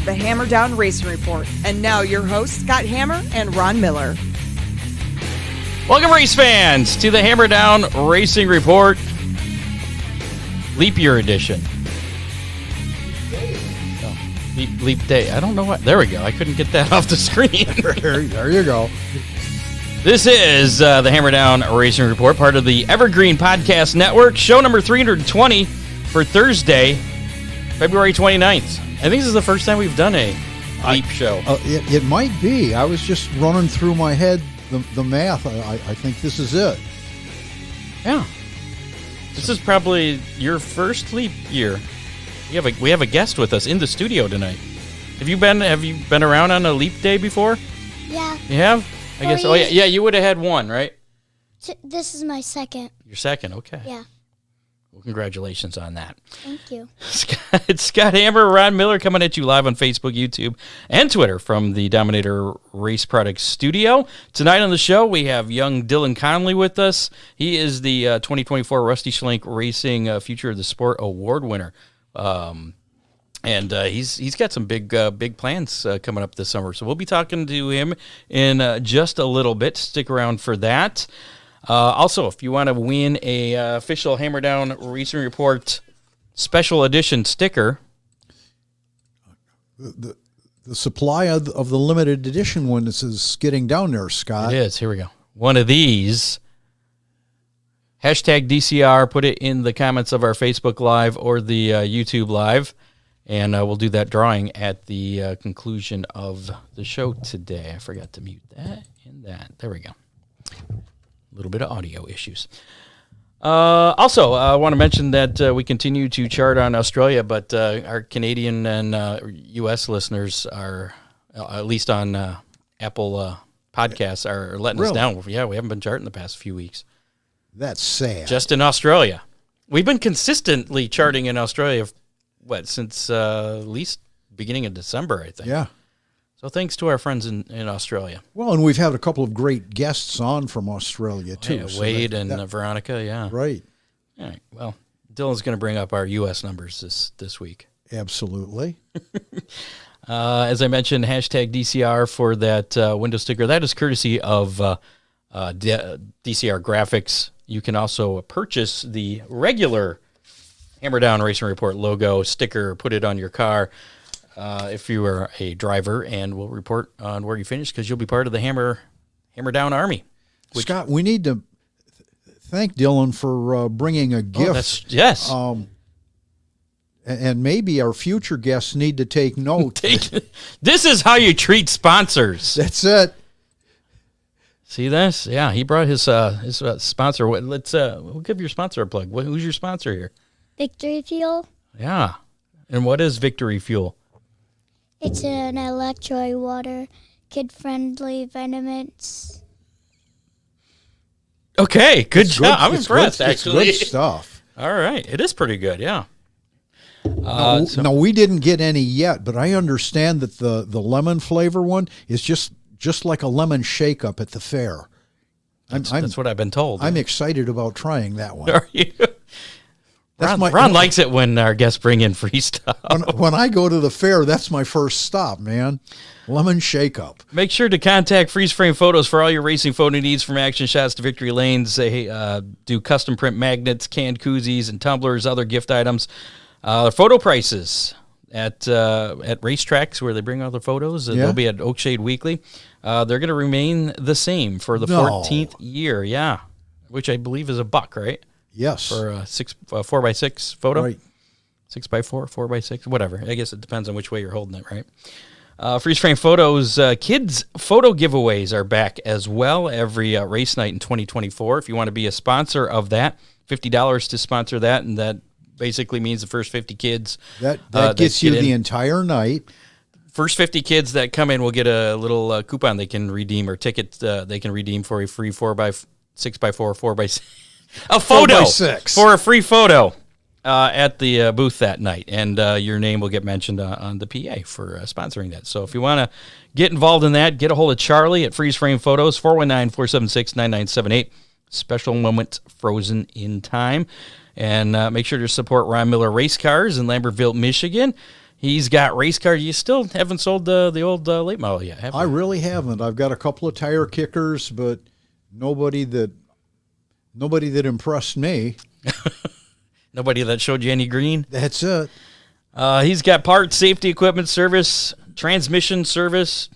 The Hammer Down Racing Report. And now your hosts, Scott Hammer and Ron Miller. Welcome, race fans, to the Hammer Down Racing Report Leap Year Edition. Leap Day. I don't know what. There we go. I couldn't get that off the screen. There you go. This is the Hammer Down Racing Report, part of the Evergreen Podcast Network, show number 320 for Thursday, February 29th. I think this is the first time we've done a Leap show. It might be. I was just running through my head the math. I think this is it. Yeah. This is probably your first Leap year. We have a guest with us in the studio tonight. Have you been around on a Leap Day before? Yeah. You have? I guess. Oh yeah, you would have had one, right? This is my second. Your second, okay. Yeah. Well, congratulations on that. Thank you. It's Scott Hammer, Ron Miller coming at you live on Facebook, YouTube, and Twitter from the Dominator Race Products studio. Tonight on the show, we have young Dylan Conley with us. He is the 2024 Rusty Schlenk Racing Future of the Sport Award winner. And he's got some big plans coming up this summer. So we'll be talking to him in just a little bit. Stick around for that. Also, if you want to win a official Hammer Down Racing Report special edition sticker, the supply of the limited edition one is getting down there, Scott. It is. Here we go. One of these. Hashtag DCR. Put it in the comments of our Facebook Live or the YouTube Live, and we'll do that drawing at the conclusion of the show today. I forgot to mute that and that. There we go. A little bit of audio issues. Also, I want to mention that we continue to chart on Australia, but our Canadian and U.S. listeners are, at least on Apple Podcasts, are letting us down. Yeah, we haven't been charting the past few weeks. That's sad. Just in Australia. We've been consistently charting in Australia, since at least beginning of December, I think. Yeah. So thanks to our friends in Australia. Well, and we've had a couple of great guests on from Australia, too. Yeah, Wade and Veronica, yeah. Right. All right. Well, Dylan's going to bring up our U.S. numbers this week. Absolutely. As I mentioned, hashtag DCR for that window sticker. That is courtesy of DCR Graphics. You can also purchase the regular Hammer Down Racing Report logo sticker, put it on your car. If you are a driver, and we'll report on where you finish because you'll be part of the Hammer Down Army. Scott, we need to thank Dylan for bringing a gift. Yes. And maybe our future guests need to take note. This is how you treat sponsors. That's it. See this? Yeah, he brought his sponsor. We'll give your sponsor a plug. Who's your sponsor here? Victory Fuel. Yeah. And what is Victory Fuel? It's an electrolyte water, kid-friendly vitamins. Okay, good job. I'm impressed, actually. It's good stuff. All right. It is pretty good, yeah. No, we didn't get any yet, but I understand that the lemon flavor one is just just like a lemon shake-up at the fair. That's what I've been told. I'm excited about trying that one. Are you? Ron likes it when our guests bring in free stuff. When I go to the fair, that's my first stop, man. Lemon shake-up. Make sure to contact Freeze Frame Photos for all your racing photo needs, from action shots to victory lanes. They do custom print magnets, canned koozies, and tumblers, other gift items. Photo prices at racetracks where they bring all their photos. They'll be at Oakshade Weekly. They're going to remain the same for the 14th year. Yeah, which I believe is $1, right? Yes. For a 4x6 photo? Right. 6x4, 4x6, whatever. I guess it depends on which way you're holding it, right? Freeze Frame Photos, kids photo giveaways are back as well every race night in 2024. If you want to be a sponsor of that, $50 to sponsor that, and that basically means the first 50 kids. That gets you the entire night. First 50 kids that come in will get a little coupon they can redeem, or ticket they can redeem for a free 4x6x4, 4x6. A photo 4x6 for a free photo at the booth that night, and your name will get mentioned on the PA for sponsoring that. So if you want to get involved in that, get a hold of Charlie at Freeze Frame Photos, 419-476-9978. Special moment frozen in time. And make sure to support Ron Miller Race Cars in Lambertville, Michigan. He's got race cars. You still haven't sold the old late model yet, have you? I really haven't. I've got a couple of tire kickers, but nobody that impressed me. Nobody that showed you any green? That's it. He's got parts, safety equipment service, transmission service,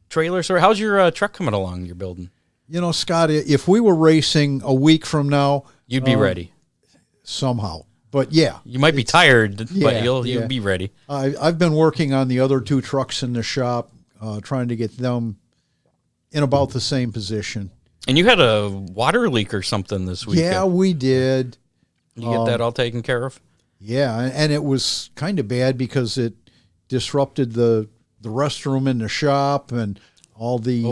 trailer service. How's your truck coming along you're building? You know, Scott, if we were racing a week from now, you'd be ready. Somehow. But yeah. You might be tired, but you'll be ready. I've been working on the other 2 trucks in the shop, trying to get them in about the same position. And you had a water leak or something this week. Yeah, we did. You get that all taken care of? Yeah, and it was kind of bad because it disrupted the restroom in the shop and all the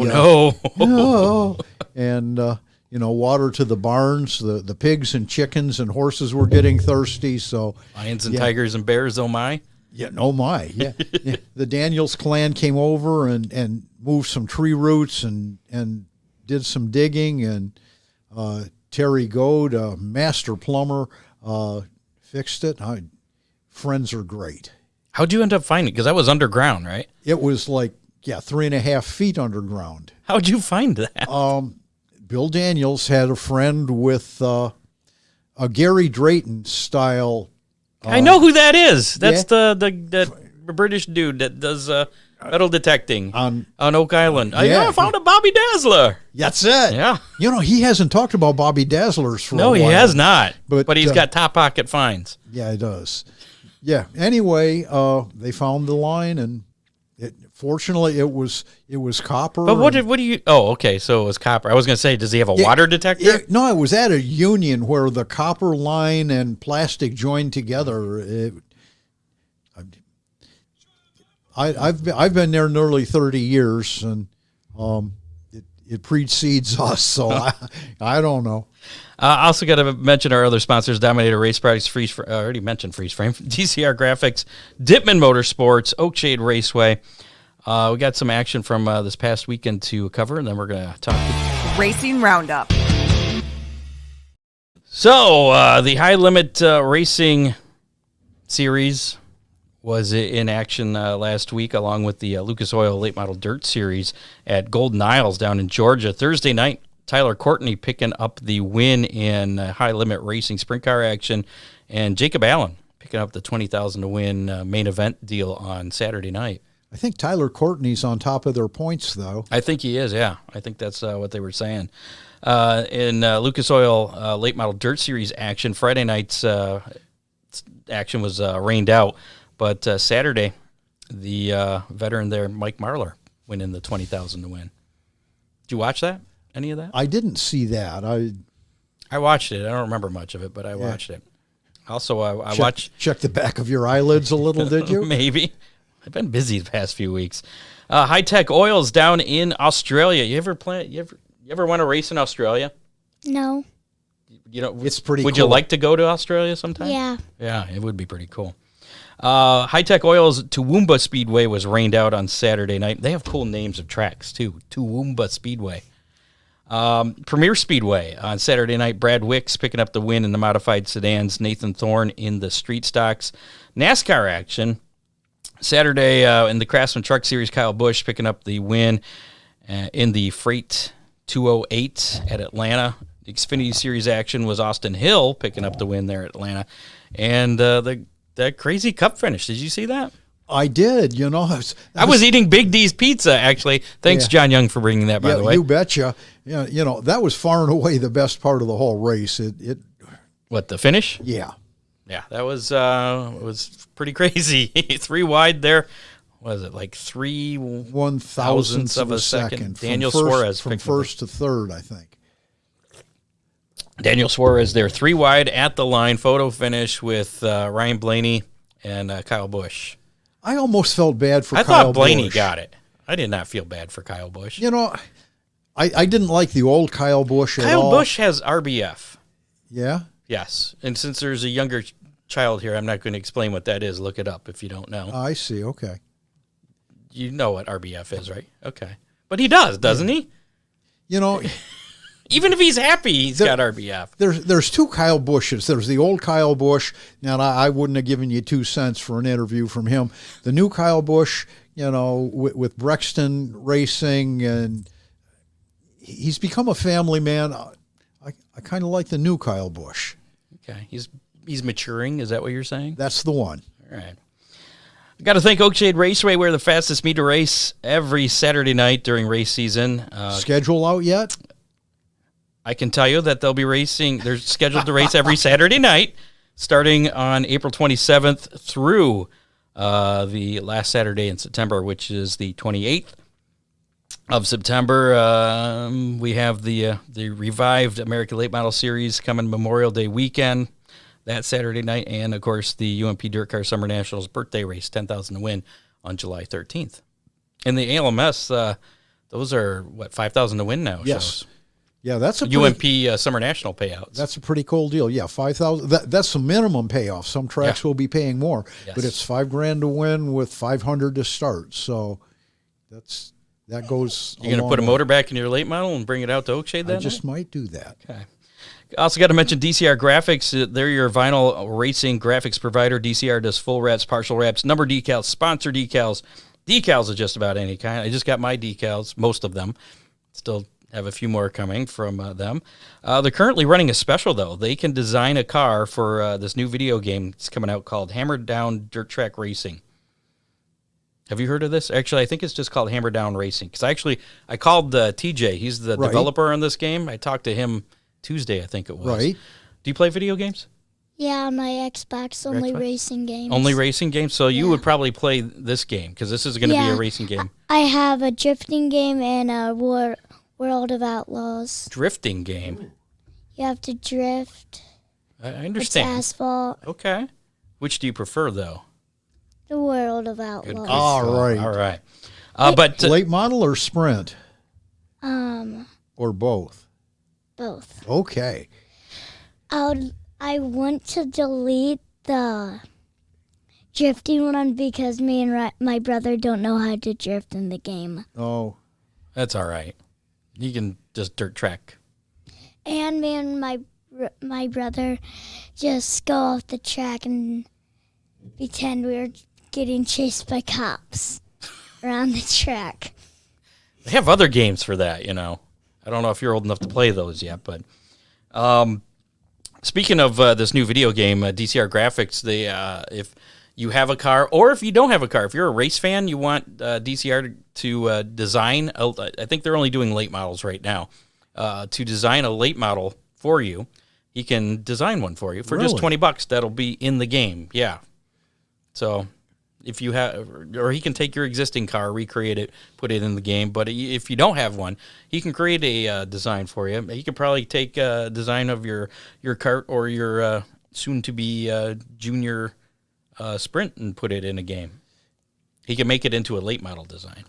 and water to the barns. The pigs and chickens and horses were getting thirsty. So lions and tigers and bears. Oh my! Yeah, oh my! Yeah, the Daniels clan came over and moved some tree roots and did some digging, and Terry Goad, a master plumber, fixed it. Friends are great. How'd you end up finding it? Because that was underground, right? It was like 3.5 feet underground. How'd you find that? Bill Daniels had a friend with a Gary Drayton style. I know who that is. That's the British dude that does metal detecting on Oak Island. I found a Bobby Dazzler. That's it. Yeah. He hasn't talked about Bobby Dazzlers for a while. No, he has not. But he's got top pocket finds. Yeah, he does. Yeah. Anyway, they found the line, and fortunately it was copper. But what do you? Oh, okay. So it was copper. I was going to say, does he have a water detector? No, it was at a union where the copper line and plastic joined together. I've been there nearly 30 years, and it precedes us, so I don't know. I also got to mention our other sponsors: Dominator Race Products, I already mentioned Freeze Frame, DCR Graphics, Dittman Motorsports, Oakshade Raceway. We got some action from this past weekend to cover, and then we're going to talk Racing Roundup. So the High Limit Racing Series was in action last week, along with the Lucas Oil Late Model Dirt Series at Golden Isles down in Georgia. Thursday night, Tyler Courtney picking up the win in High Limit Racing Sprint Car action, and Jacob Allen picking up the $20,000 to win main event deal on Saturday night. I think Tyler Courtney's on top of their points, though. I think he is, yeah. I think that's what they were saying. In Lucas Oil Late Model Dirt Series action, Friday night's action was rained out. But Saturday, the veteran there, Mike Marlar, winning the $20,000 to win. Did you watch that? Any of that? I didn't see that. I watched it. I don't remember much of it, but I watched it. Also, I watched. Check the back of your eyelids a little, did you? Maybe. I've been busy the past few weeks. High Tech Oils down in Australia. You ever want to race in Australia? No. You know, it's pretty. Would cool. You like to go to Australia sometime? Yeah. Yeah, it would be pretty cool. High Tech Oil's Toowoomba Speedway was rained out on Saturday night. They have cool names of tracks, too. Toowoomba Speedway. Premier Speedway on Saturday night. Brad Wicks picking up the win in the modified sedans. Nathan Thorne in the street stocks. NASCAR action. Saturday in the Craftsman Truck Series, Kyle Busch picking up the win in the Freight 208 at Atlanta. The Xfinity Series action was Austin Hill picking up the win there at Atlanta. And that crazy cup finish. Did you see that? I did. I was eating Big D's pizza, actually. Thanks, John Young, for bringing that, by the way. You betcha. That was far and away the best part of the whole race. What, the finish? Yeah. Yeah, that was pretty crazy. 3 wide there. Was it like 3 1,000ths of a second? Daniel Suarez from first to third, I think. Daniel Suarez there, 3 wide at the line, photo finish with Ryan Blaney and Kyle Busch. I almost felt bad for Kyle Kyle thought Blaney Busch. got it. I did not feel bad for Kyle Busch. I didn't like the old Kyle Busch at all. Kyle Busch has RBF. Yeah? Yes. And since there's a younger child here, I'm not going to explain what that is. Look it up if you don't know. I see. Okay. You know what RBF is, right? Okay. But he does, doesn't he? Even if he's happy, he's got RBF. There's 2 Kyle Bushes. There's the old Kyle Busch. Now, I wouldn't have given you 2 cents for an interview from him. The new Kyle Busch, with Brexton Racing, and he's become a family man. I kind of like the new Kyle Busch. Okay. He's maturing. Is that what you're saying? That's the one. All right. Got to thank Oakshade Raceway. We're the fastest meet to race every Saturday night during race season. Schedule out yet? I can tell you that they'll be racing. They're scheduled to race every Saturday night, starting on April 27th through the last Saturday in September, which is the 28th of September. We have the revived American Late Model Series coming Memorial Day weekend that Saturday night, and of course the UMP Dirt Car Summer Nationals birthday race, 10,000 to win on July 13th. And the ALMS, those are what, 5,000 to win now? Yes. Shows. Yeah, that's a UMP Summer National payouts. That's a pretty cool deal. Yeah, 5,000. That's the minimum payoff. Some tracks will be paying more, but it's $5,000 to win with 500 to start. So that goes. You're going to put a motor back in your late model and bring it out to Oakshade then? I just might do that. Okay. Also got to mention DCR Graphics. They're your vinyl racing graphics provider. DCR does full wraps, partial wraps, number decals, sponsor decals, decals of just about any kind. I just got my decals, most of them. Still have a few more coming from them. They're currently running a special, though. They can design a car for this new video game that's coming out called Hammer Down Dirt Track Racing. Have you heard of this? Actually, I think it's just called Hammer Down Racing. Because I called TJ. He's the developer on this game. I talked to him Tuesday, I think it was. Right. Do you play video games? Yeah, on my Xbox, only racing games. Only racing games? So you would probably play this game, because this is going to be a racing game. I have a drifting game and a World of Outlaws. Drifting game? You have to drift. I understand. It's asphalt. Okay. Which do you prefer, though? The World of Outlaws. All right. All right. But late model or sprint? Or both? Both. Okay. I want to delete the drifting one because me and my brother don't know how to drift in the game. Oh. That's all right. You can just dirt track. And me and my brother just go off the track and pretend we're getting chased by cops around the track. They have other games for that, I don't know if you're old enough to play those yet, but speaking of this new video game, DCR Graphics, if you have a car, or if you don't have a car, if you're a race fan, you want DCR to design, I think they're only doing late models right now, to design a late model for you. He can design one for you for just $20. That'll be in the game. Yeah. So if you have, or he can take your existing car, recreate it, put it in the game. But if you don't have one, he can create a design for you. He could probably take a design of your kart or your soon-to-be junior sprint and put it in a game. He can make it into a late model design.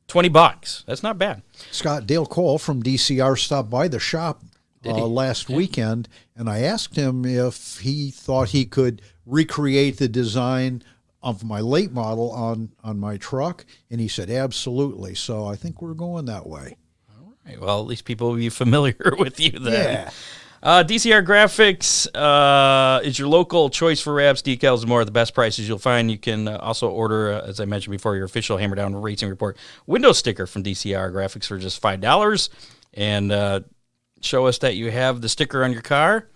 $20. That's not bad. Scott Dale Cole from DCR stopped by the shop last weekend, and I asked him if he thought he could recreate the design of my late model on my truck? And he said, absolutely. So I think we're going that way. Right, well, at least people will be familiar with you then. Yeah. DCR Graphics is your local choice for wraps, decals, and more. The best prices you'll find. You can also order, as I mentioned before, your official Hammer Down Racing Report window sticker from DCR Graphics for just $5. And show us that you have the sticker on your car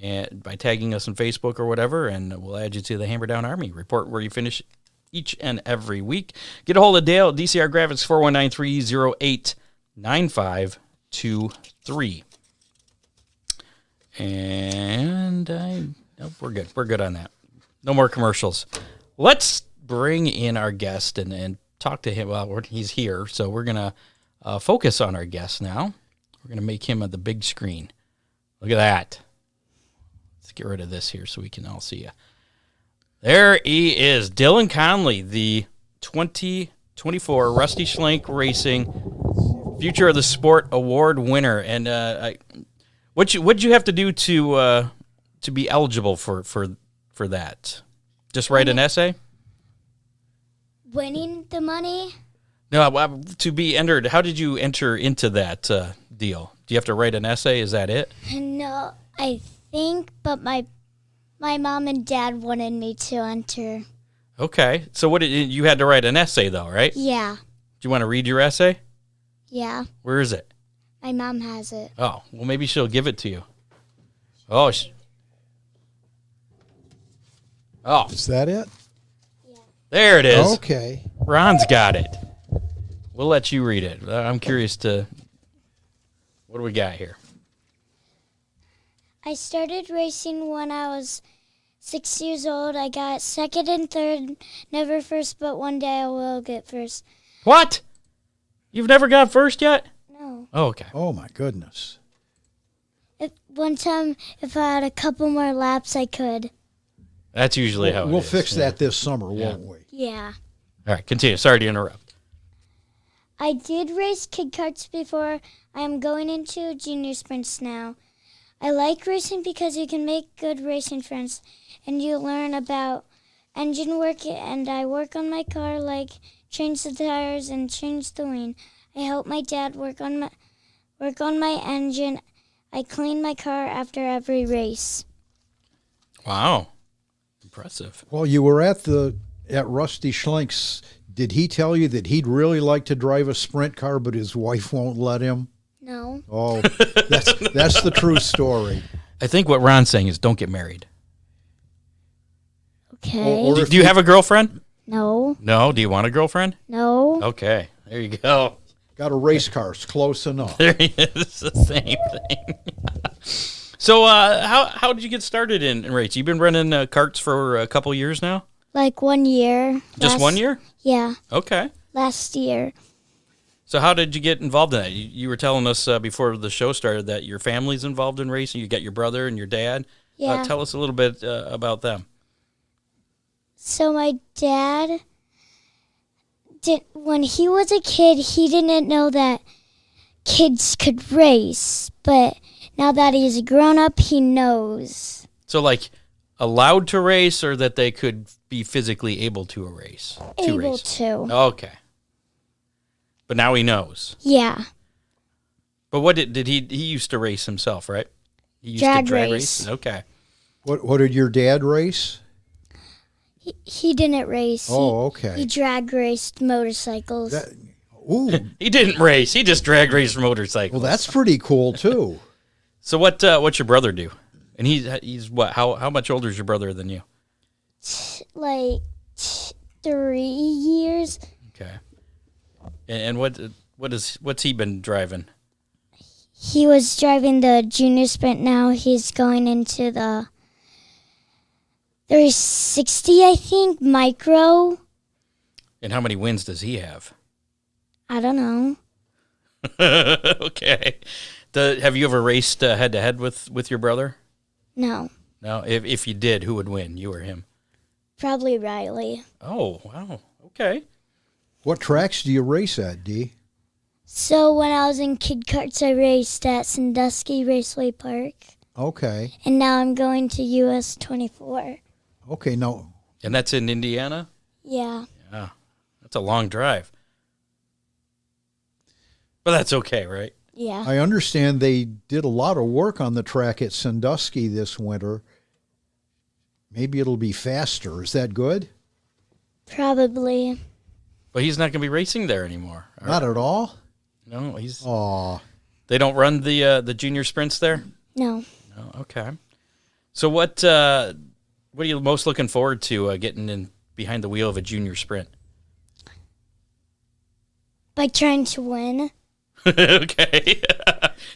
and by tagging us on Facebook or whatever, and we'll add you to the Hammer Down Army report where you finish each and every week. Get a hold of Dale at DCR Graphics, 419-308-9523. And nope, we're good. We're good on that. No more commercials. Let's bring in our guest and talk to him. Well, he's here, so we're going to focus on our guest now. We're going to make him on the big screen. Look at that. Let's get rid of this here so we can all see you. There he is, Dylan Conley, the 2024 Rusty Schlenk Racing Future of the Sport Award winner. And what'd you have to do to be eligible for that? Just write an essay? Winning the money? No, to be entered. How did you enter into that deal? Do you have to write an essay? Is that it? No, I think, but my mom and dad wanted me to enter. Okay. So you had to write an essay though, right? Yeah. Do you want to read your essay? Yeah. Where is it? My mom has it. Oh, well, maybe she'll give it to you. Oh. Is that it? There it is. Okay. Ron's got it. We'll let you read it. I'm curious to... What do we got here? I started racing when I was 6 years old. I got second and third, never first, but one day I will get first. What? You've never got first yet? No. Oh, okay. Oh, my goodness. One time, if I had a couple more laps, I could. That's usually how it We'll is. fix that this summer, won't we? Yeah. All right, continue. Sorry to interrupt. I did race kid karts before. I am going into junior sprints now. I like racing because you can make good racing friends and you learn about engine work, and I work on my car, like change the tires and change the wing. I help my dad work on my engine. I clean my car after every race. Wow. Impressive. Well, you were at Rusty Schlenk's. Did he tell you that he'd really like to drive a sprint car, but his wife won't let him? No. Oh, that's the true story. I think what Ron's saying is don't get married. Okay. Or Do you have a girlfriend? No. No. Do you want a girlfriend? No. Okay. There you go. Got a race car. It's close enough. There he is. It's the same thing. So how did you get started in racing? You've been running karts for a couple years now? Like 1 year. Just 1 year? Yeah. Okay. Last year. So how did you get involved in that? You were telling us before the show started that your family's involved in racing. You got your brother and your dad. Yeah. Tell us a little bit about them. So my dad, when he was a kid, he didn't know that kids could race. But now that he's a grown-up, he knows. So like allowed to race, or that they could be physically able to race? Able to. Okay. But now he knows. Yeah. But what did he used to race himself, right? He used Drag to drag race. Okay. What did your dad race? He didn't race. Oh, okay. He drag raced motorcycles. Ooh, He didn't race. He just drag raced motorcycles. well, that's pretty cool too. So what's your brother do? And he's what? How much older is your brother than you? Like 3 years. Okay. And what's he been driving? He was driving the junior sprint. Now he's going into the 360, I think, micro. And how many wins does he have? I don't know. Okay. Have you ever raced head to head with your brother? No. No. If you did, who would win? You or him? Probably Riley. Oh wow. Okay. What tracks do you race at, Dee? So when I was in kid karts, I raced at Sandusky Raceway Park. Okay. And now I'm going to US 24. Okay, no. And that's in Indiana? Yeah. Yeah. That's a long drive. But that's okay, right? Yeah. I understand they did a lot of work on the track at Sandusky this winter. Maybe it'll be faster. Is that good? Probably. But he's not going to be racing there anymore. Not at all? No, he's. Aw. They don't run the junior sprints there? No. No, okay. So what are you most looking forward to getting in behind the wheel of a junior sprint? By trying to win. Okay.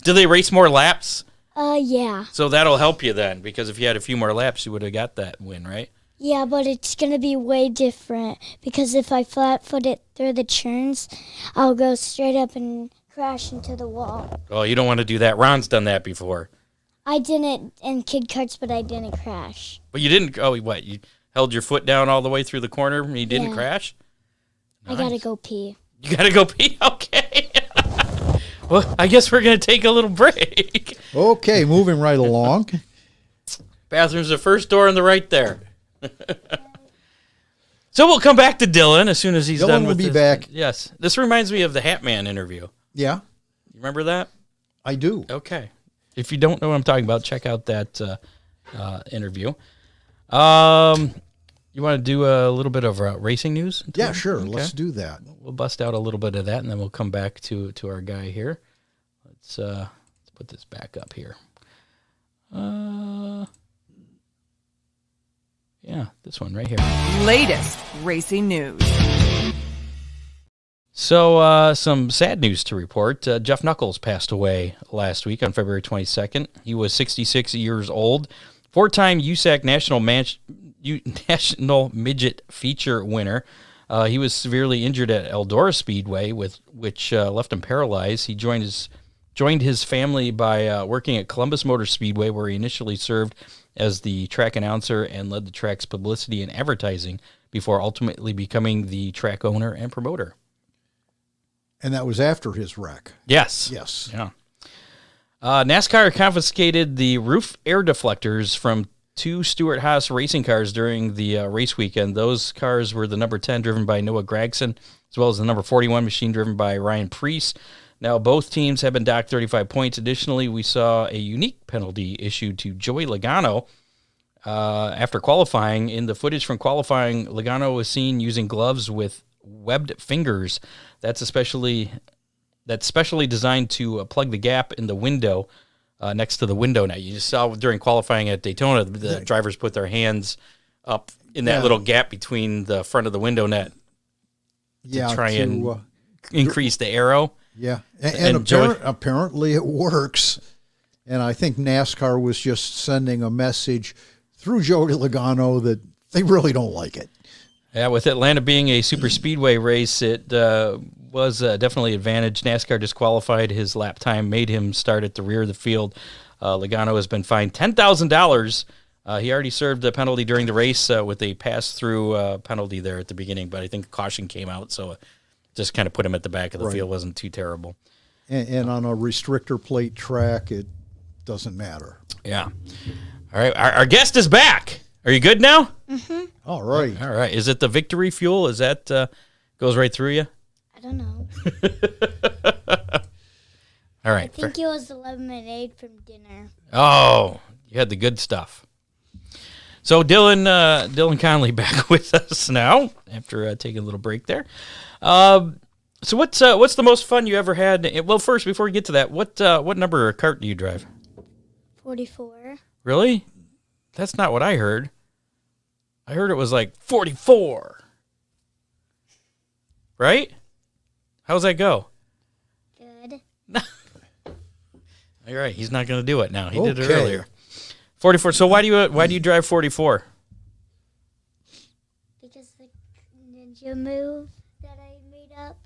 Do they race more laps? Yeah. So that'll help you then, because if you had a few more laps, you would have got that win, right? Yeah, but it's going to be way different because if I flat-foot it through the turns, I'll go straight up and crash into the wall. Oh, you don't want to do that. Ron's done that before. I didn't in kid karts, but I didn't crash. But you didn't. Oh, what? You held your foot down all the way through the corner and you didn't Yeah. crash? I got to go pee. You got to go pee? Okay. Well, I guess we're going to take a little break. Okay, moving right along. Bathroom's the first door on the right there. So we'll come back to Dylan as soon as he's Dylan done will with be this. back. Yes. This reminds me of the Hat Man interview. Yeah, You remember that? I do. Okay. If you don't know what I'm talking about, check out that interview. You want to do a little bit of racing news? Yeah, sure. Okay. Let's do that. We'll bust out a little bit of that, and then we'll come back to our guy here. Let's put this back up here. Yeah, this one right here. Latest racing news. So, some sad news to report. Jeff Knuckles passed away last week on February 22nd. He was 66 years old. Four-time USAC National Midget Feature winner. He was severely injured at Eldora Speedway, which left him paralyzed. He joined his family by working at Columbus Motor Speedway, where he initially served as the track announcer and led the track's publicity and advertising before ultimately becoming the track owner and promoter. And that was after his wreck. Yes. Yes. Yeah. NASCAR confiscated the roof air deflectors from two Stewart-Haas racing cars during the race weekend. Those cars were the number 10 driven by Noah Gragson, as well as the number 41 machine driven by Ryan Preece. Now, both teams have been docked 35 points. Additionally, we saw a unique penalty issued to Joey Logano after qualifying. In the footage from qualifying, Logano was seen using gloves with webbed fingers. That's specially designed to plug the gap in the window next to the window net. You just saw during qualifying at Daytona, the drivers put their hands up in that little gap between the front of the window net to try and increase the aero. Yeah, and apparently it works. And I think NASCAR was just sending a message through Joey Logano that they really don't like it. Yeah, with Atlanta being a super speedway race, it was definitely advantage. NASCAR disqualified his lap time, made him start at the rear of the field. Logano has been fined $10,000. He already served the penalty during the race with a pass-through penalty there at the beginning, but I think caution came out, so just kind of put him at the back of the field. Wasn't too terrible. And on a restrictor plate track, it doesn't matter. Yeah. All right, our guest is back. Are you good now? Mm-hmm. All right. All right. Is it the victory fuel? Is that goes right through you? I don't know. All right. I think it was the lemonade from dinner. Oh, you had the good stuff. So Dylan Conley back with us now after taking a little break there. So what's the most fun you ever had? Well, first before we get to that, what number kart do you drive? 44. Really? That's not what I heard. I heard it was like 44. Right? How's that go? Good. All right, he's not going to do it now. He did it Okay. earlier. 44. So why do you drive 44? Because the ninja move that I made up.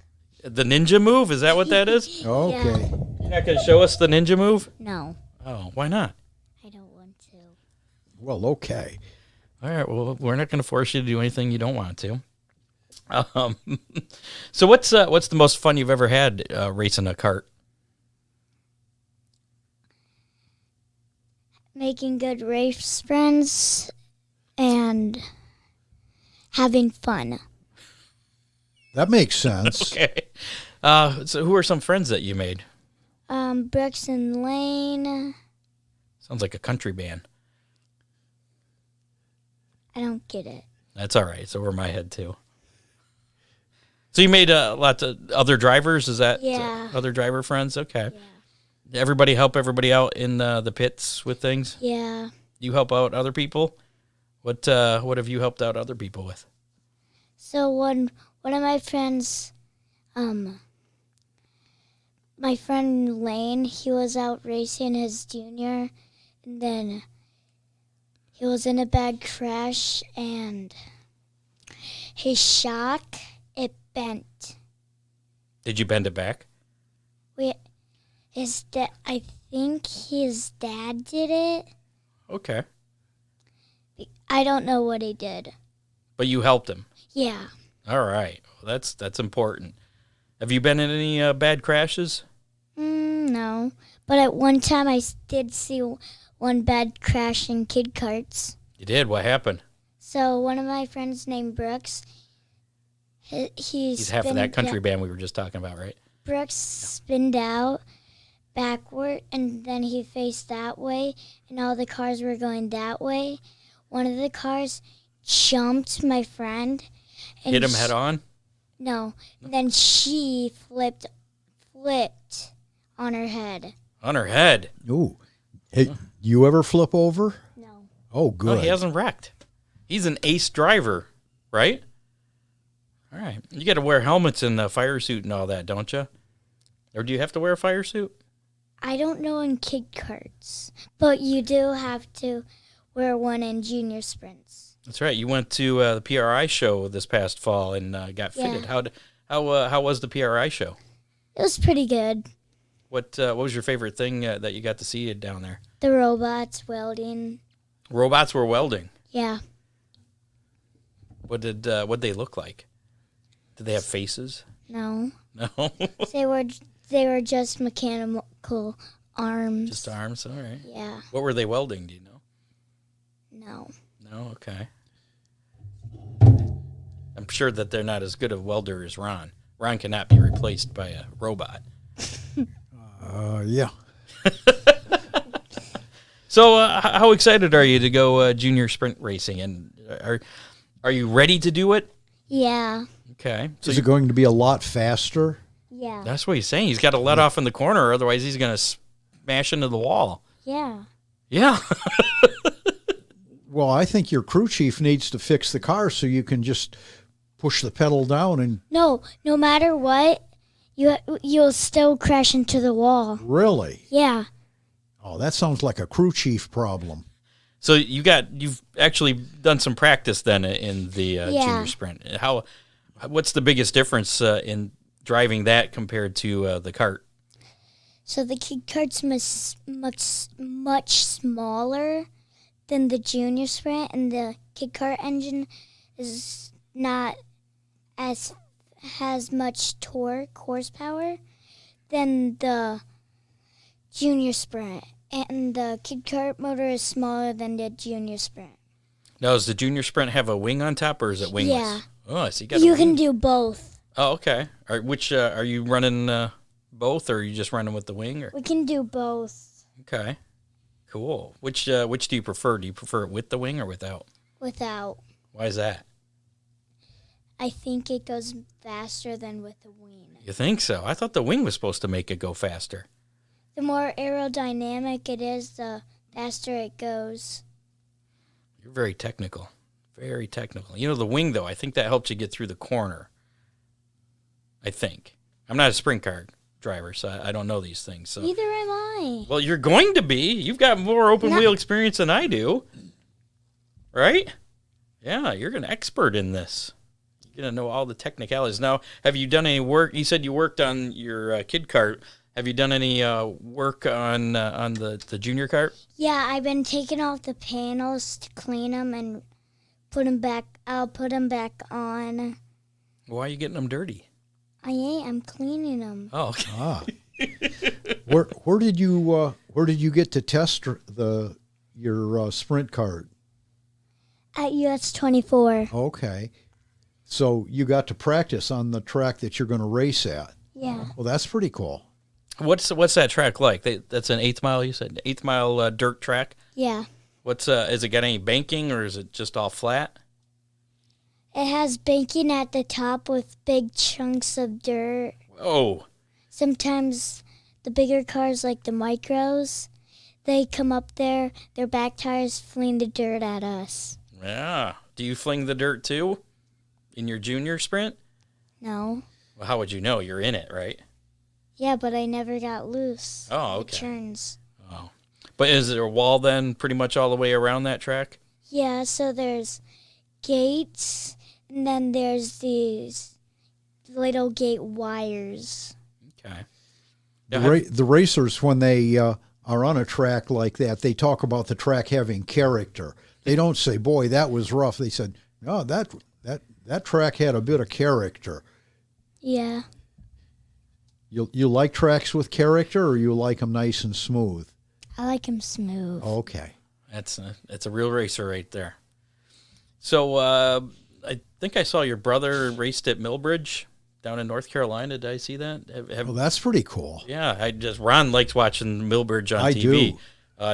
The ninja move? Is that what that is? Okay. You're not going to show us the ninja move? No, Oh, why not? I don't want to. Well, okay. All right. Well, we're not going to force you to do anything you don't want to. So what's the most fun you've ever had racing a kart? Making good race friends and having fun. That makes sense. Okay. So who are some friends that you made? Brooks and Lane. Sounds like a country band. I don't get it. That's all right. It's over my head, too. So you made lots of other drivers? Is that Yeah. other driver friends? Okay. Yeah. Everybody help everybody out in the pits with things? Yeah. You help out other people? What have you helped out other people with? So one of my friends, my friend Lane, he was out racing his junior, and then he was in a bad crash, and his shock, it bent. Did you bend it back? I think his dad did it. Okay. I don't know what he did. But you helped him. Yeah. All right. Well, that's important. Have you been in any bad crashes? No. But at one time I did see one bad crash in kid karts. You did? What happened? So one of my friends named Brooks, He's half of that country band we were just talking about, right? Brooks spinned out backward, and then he faced that way, and all the cars were going that way. One of the cars jumped my friend. And Hit him head on? No. And then she flipped on her head. On her head? Ooh. Hey, you ever flip over? No. Oh, good. Oh, he hasn't wrecked. He's an ace driver, right? All right. You got to wear helmets and a fire suit and all that, don't you? Or do you have to wear a fire suit? I don't know in kid karts, but you do have to wear one in junior sprints. That's right. You went to the PRI show this past fall and got fitted. Yeah. How was the PRI show? It was pretty good. What was your favorite thing that you got to see down there? The robots welding. Robots were welding. Yeah. What they look like? Did they have faces? No. No. They were just mechanical arms. Just arms. All right. Yeah. What were they welding? Do you know? No. No. Okay. I'm sure that they're not as good a welder as Ron. Ron cannot be replaced by a robot. Yeah. So, how excited are you to go junior sprint racing? And are you ready to do it? Yeah. Okay. So Is it going to be a lot faster? Yeah. that's what he's saying. He's got to let off in the corner, otherwise he's going to smash into the wall. Yeah. Yeah. Well, I think your crew chief needs to fix the car so you can just push the pedal down and No matter what, you'll still crash into the wall. really. Yeah. Oh, that sounds like a crew chief problem. So you've actually done some practice then in the junior sprint. What's the biggest difference in driving that compared to the kart? So the kid kart's much smaller than the junior sprint, and the kid kart engine is not has much torque horsepower than the junior sprint, and the kid kart motor is smaller than the junior sprint. Now, does the junior sprint have a wing on top, or is it wingless? Yeah. Oh, so you got. You can do both. Oh, okay. Which are you running both, or are you just running with the wing? Or We can do both okay, cool. Which do you prefer? Do you prefer it with the wing or without? without. Why is that? I think it goes faster than with the wing. You think so? I thought the wing was supposed to make it go faster. The more aerodynamic it is, the faster it goes. You're very technical. Very technical. You know, the wing, though, I think that helps you get through the corner. I think. I'm not a sprint car driver, so I don't know these things. So. Neither am I. Well, you're going to be. You've got more open wheel experience than I do. Right? Yeah, you're an expert in this. You're going to know all the technicalities. Now, have you done any work? You said you worked on your kid kart. Have you done any work on the junior kart? Yeah, I've been taking off the panels to clean them and put them back. I'll put them back on. Why are you getting them dirty? I ain't. I'm cleaning them. Oh, okay. Ah. Where did you get to test your sprint kart? At US 24. Okay. So you got to practice on the track that you're going to race at. Yeah. Well, that's pretty cool. What's that track like? That's an 8th mile, you said? 8th mile dirt track? Yeah. Is it got any banking or is it just all flat? It has banking at the top with big chunks of dirt. Oh, Sometimes the bigger cars, like the micros, they come up there, their back tires fling the dirt at us. yeah. Do you fling the dirt too in your junior sprint? No. Well, how would you know? You're in it, right? Yeah, but I never got loose. Oh, It okay. turns. Oh. But is there a wall then pretty much all the way around that track? Yeah, so there's gates, and then there's these little gate wires. Okay. The racers, when they are on a track like that, they talk about the track having character. They don't say, "Boy, that was rough." They said, "No, that track had a bit of character." Yeah. You like tracks with character, or you like them nice and smooth? I like them smooth. Okay. That's a real racer right there. So I think I saw your brother raced at Millbridge down in North Carolina. Did I see that? Well, that's pretty cool. Yeah, Ron likes watching Millbridge on I TV.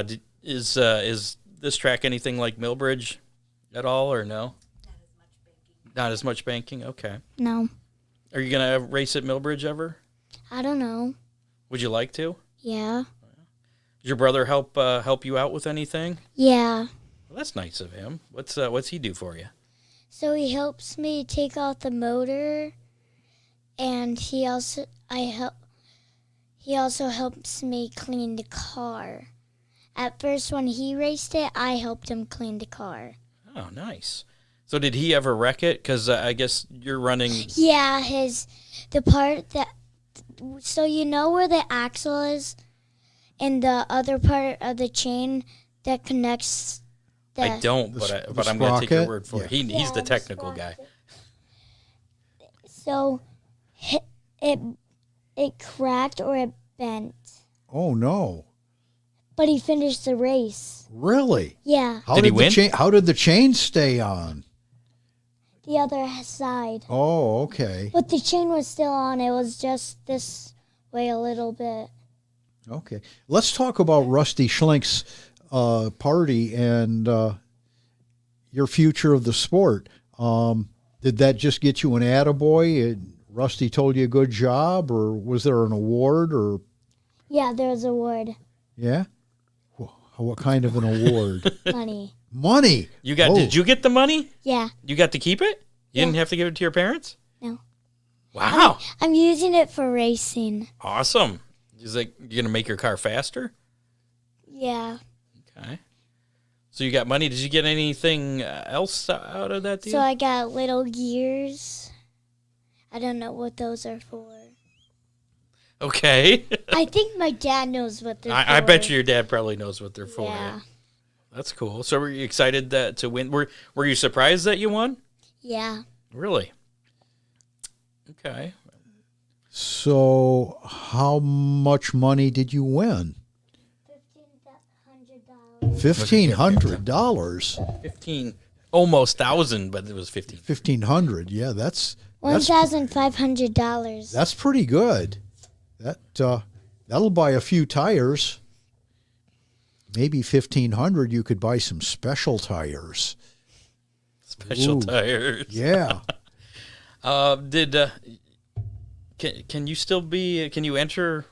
do. Is this track anything like Millbridge at all, or no? Not as much banking. Okay. No. Are you gonna race at Millbridge ever? I don't know. Would you like to? Yeah. Did your brother help you out with anything? Yeah. Well, that's nice of him. What's he do for you? So he helps me take out the motor, and he also helps me clean the car. At first, when he raced it, I helped him clean the car. Oh, nice. So did he ever wreck it? Because I guess you're running. Yeah, the part that. So you know where the axle is, and the other part of the chain that connects. I don't, but I'm going to take your word for it. He's the technical guy. So it cracked or it bent, Oh no! but he finished the race. Really? Yeah, Did he win? How did the chain stay on? the other side. Oh, okay. But the chain was still on. It was just this way a little bit. Okay. Let's talk about Rusty Schlenk's party and your future of the sport. Did that just get you an attaboy? Rusty told you a good job, or was there an award? Or Yeah, there's a word. yeah, what kind of an award? Money. Money. Did you get the money? Yeah. You got to keep it? You didn't have to give it to your parents? No. Wow. I'm using it for racing. Awesome. Is it you going to make your car faster? Yeah. Okay. So you got money. Did you get anything else out of that deal? So I got little gears. I don't know what those are for. Okay. I think my dad knows what they're for. I bet you your dad probably knows what they're for. Yeah. That's cool. So were you excited to win? Were you surprised that you won? Yeah. Really? Okay. So, how much money did you win? $1,500. 15, almost 1,000, but it was 15. $1,500. Yeah, that's $1,500. That's pretty good. That'll buy a few tires. Maybe $1,500. You could buy some special tires. Special Ooh. tires. Yeah. Can you still be? Can you enter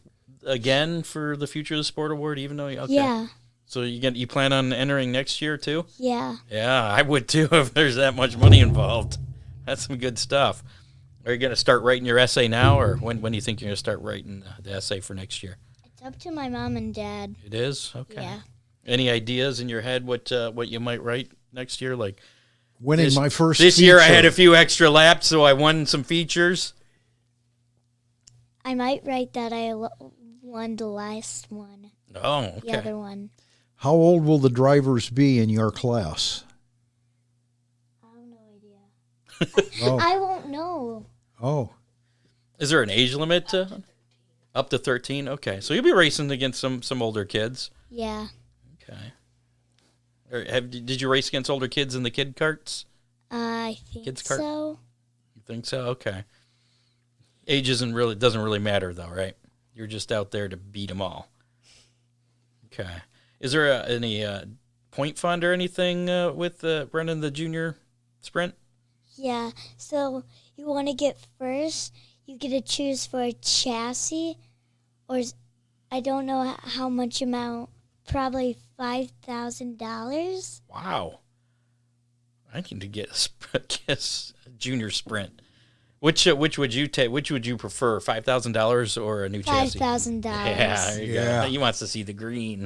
again for the Future of the Sport Award? Even though okay. Yeah. So you plan on entering next year too? Yeah. Yeah, I would too if there's that much money involved. That's some good stuff. Are you going to start writing your essay now, or when do you think you're going to start writing the essay for next year? It's up to my mom and dad. It is? Okay. Yeah. Any ideas in your head what you might write next year? Like Winning my first this year I feature. had a few extra laps, so I won some features. I might write that I won the last one. Oh, okay. The other one. How old will the drivers be in your class? I have no idea. Oh. I won't know. Oh. Is there an age limit up to 13? Okay. So you'll be racing against some older kids. Yeah. Okay. Or did you race against older kids in the kid karts? I think Kids kart? so. You think so? Okay. Age doesn't really matter though, right? You're just out there to beat them all. Okay. Is there any point fund or anything with running the junior sprint? Yeah, so you want to get first, you get to choose for a chassis, or I don't know how much amount, probably $5,000. Wow. I need to get a junior sprint. Which would you take? Which would you prefer, $5,000 or a new chassis? $5,000. Yeah, there you go. He wants to see the green.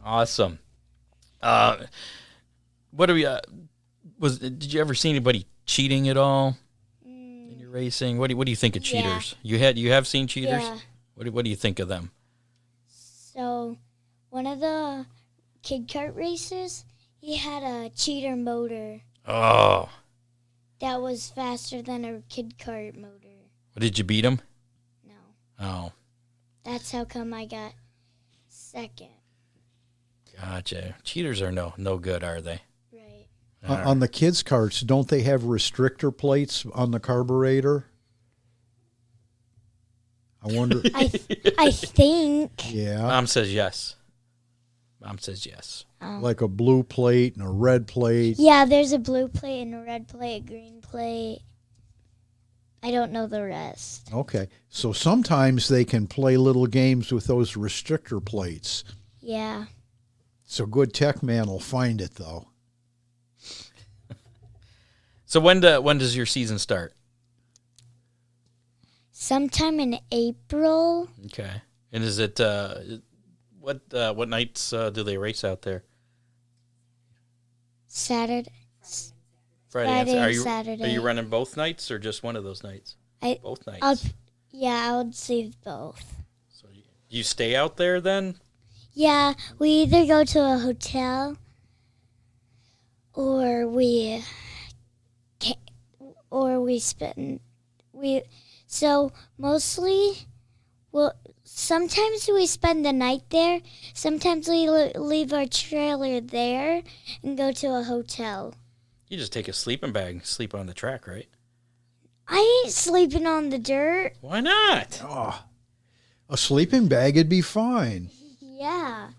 Awesome. What do we? Did you ever see anybody cheating at all in your racing? What do you think of cheaters? You have seen cheaters? Yeah. What do you think of them? So, one of the kid kart racers, he had a cheater motor Oh, that was faster than a kid kart motor. did you beat him? No. Oh, That's how come I got second. gotcha. Cheaters are no good, are they? Right. On the kids' carts, don't they have restrictor plates on the carburetor? I wonder. I think. Yeah, Mom says yes. Mom says yes. like a blue plate and a red plate. Yeah, there's a blue plate and a red plate, a green plate. I don't know the rest. Okay, so sometimes they can play little games with those restrictor plates. Yeah. So good tech man will find it though. So when does your season start? Sometime in April. Okay. And is it what nights do they race out there? Saturday. Friday and Are Saturday. you running both nights or just one of those nights? Both nights. I would save both. So you stay out there then? Yeah, we either go to a hotel or we so mostly, well, sometimes we spend the night there. Sometimes we leave our trailer there and go to a hotel. You just take a sleeping bag and sleep on the track, right? I ain't sleeping on the dirt. Why not? Oh, a sleeping bag would be fine. Yeah.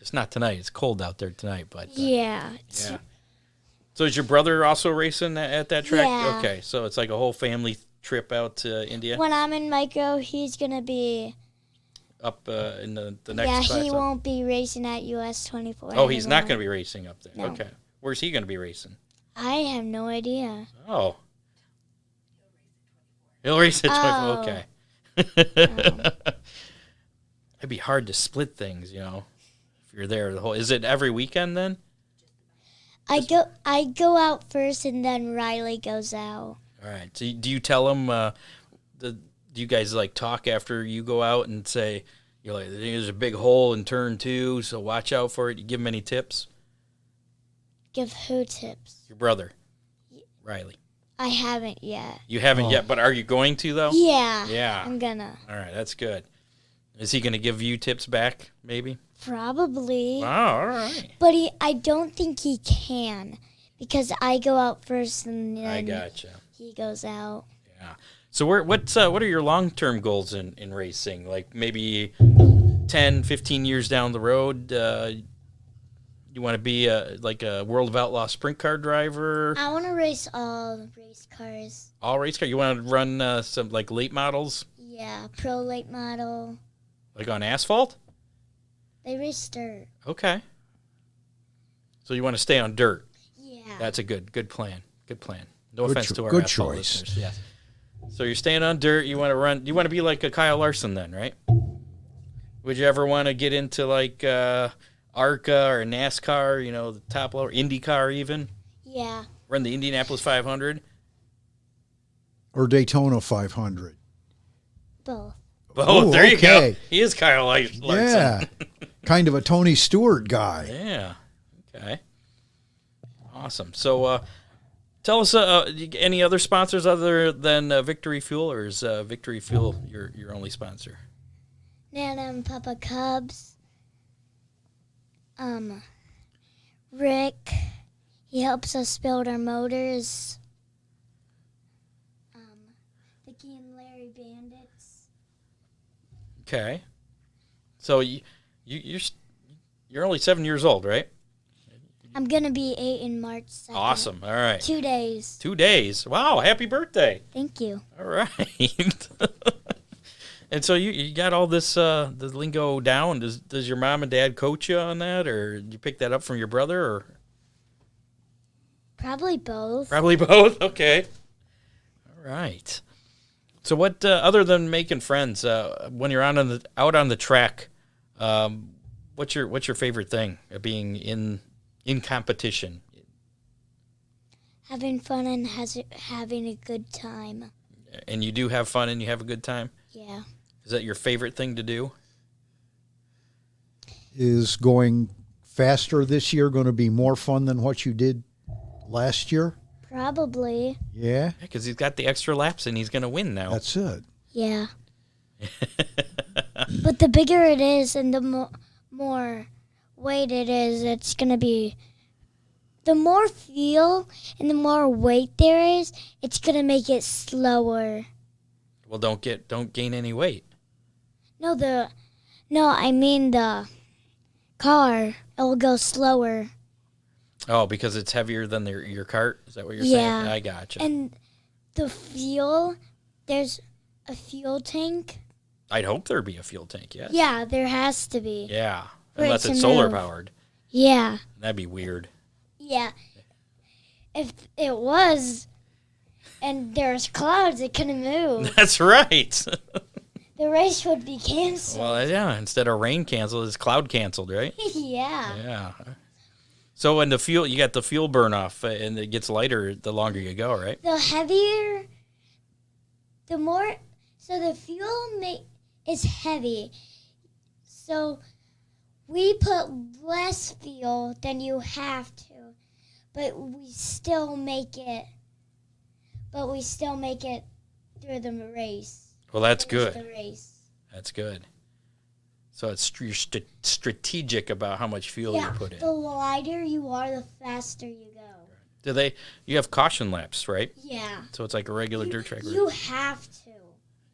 It's not tonight. It's cold out there tonight, but Yeah. yeah. So is your brother also racing at that track? Yeah. Okay, so it's like a whole family trip out to India, When I'm in micro, he's going to be... up in the next Yeah, class he up. won't be racing at US 24. Oh, he's not anymore. going to be racing up there. No. Okay. Where's he going to be racing? I have no idea. Oh. He'll race at 24. Oh. Okay. It'd be hard to split things, if you're there the whole. Is it every weekend then? I go out first, and then Riley goes out. All right. So do you tell him? Do you guys talk after you go out and say, you're like, there's a big hole in turn 2, so watch out for it? You give him any tips? Give who tips? Your brother, Riley. I haven't yet. You haven't yet, but are you going to though? Yeah. Yeah. I'm gonna. All right, that's good. Is he going to give you tips back? Maybe. Probably. Wow. All right. But I don't think he can because I go out first, and then I gotcha. he goes out. Yeah. So what are your long-term goals in racing? Like maybe 10, 15 years down the road, you want to be like a World of Outlaw sprint car driver? I want to race all the race cars. All race car? You want to run some like late models? Yeah, pro late model. Like on asphalt? They race dirt. Okay. So you want to stay on dirt? Yeah. That's a good plan. Good plan. No Good offense to our good asphalt choice. listeners. Yes. So you're staying on dirt. You want to run. You want to be like a Kyle Larson then, right? Would you ever want to get into like ARCA or NASCAR? The top level, IndyCar even. Yeah. Run the Indianapolis 500. Or Daytona 500. Both. Oh, Ooh, there you go. okay. He is Kyle Larson. Yeah, kind of a Tony Stewart guy. Yeah. Okay. Awesome. So, tell us any other sponsors other than Victory Fuel, or is Victory Fuel your only sponsor? Nana and Papa Cubs. Rick, he helps us build our motors. Vicky and Larry Bandits. Okay. So you're only 7 years old, right? I'm going to be 8 in March 2nd. Awesome. All right. 2 days. 2 days. Wow. Happy birthday. Thank you. All right. And so you got all this the lingo down. Does your mom and dad coach you on that, or did you pick that up from your brother, or Probably both. probably both? Okay. All right. So what other than making friends when you're out on the track, what's your favorite thing being in competition? Having fun and having a good time. And you do have fun and you have a good time? Yeah. Is that your favorite thing to do? Is going faster this year going to be more fun than what you did last year? Probably. Yeah, Because he's got the extra laps and he's going to win now. that's it. Yeah. But the bigger it is and the more weight it is, it's going to be... The more fuel and the more weight there is, it's going to make it slower. Well, don't gain any weight. I mean the car. It will go slower. Oh, because it's heavier than your cart? Is that what you're Yeah. saying? I gotcha. And the fuel, there's a fuel tank. I'd hope there'd be a fuel tank, yes. Yeah, there has to be. Yeah. For it Unless to it's solar move. powered. Yeah. That'd be weird. Yeah. If it was and there's clouds, it couldn't move. That's right. The race would be canceled. Well, yeah, instead of rain canceled, it's cloud canceled, right? Yeah. Yeah. So when you got the fuel burn off, and it gets lighter the longer you go, right? The heavier, the more, so the fuel is heavy. So we put less fuel than you have to, but we still make it through the race. Well, that's Finish good. The race. That's good. So you're strategic about how much fuel you put in. The lighter you are, the faster you go. You have caution laps, right? Yeah. So it's like a regular dirt track race. You have to.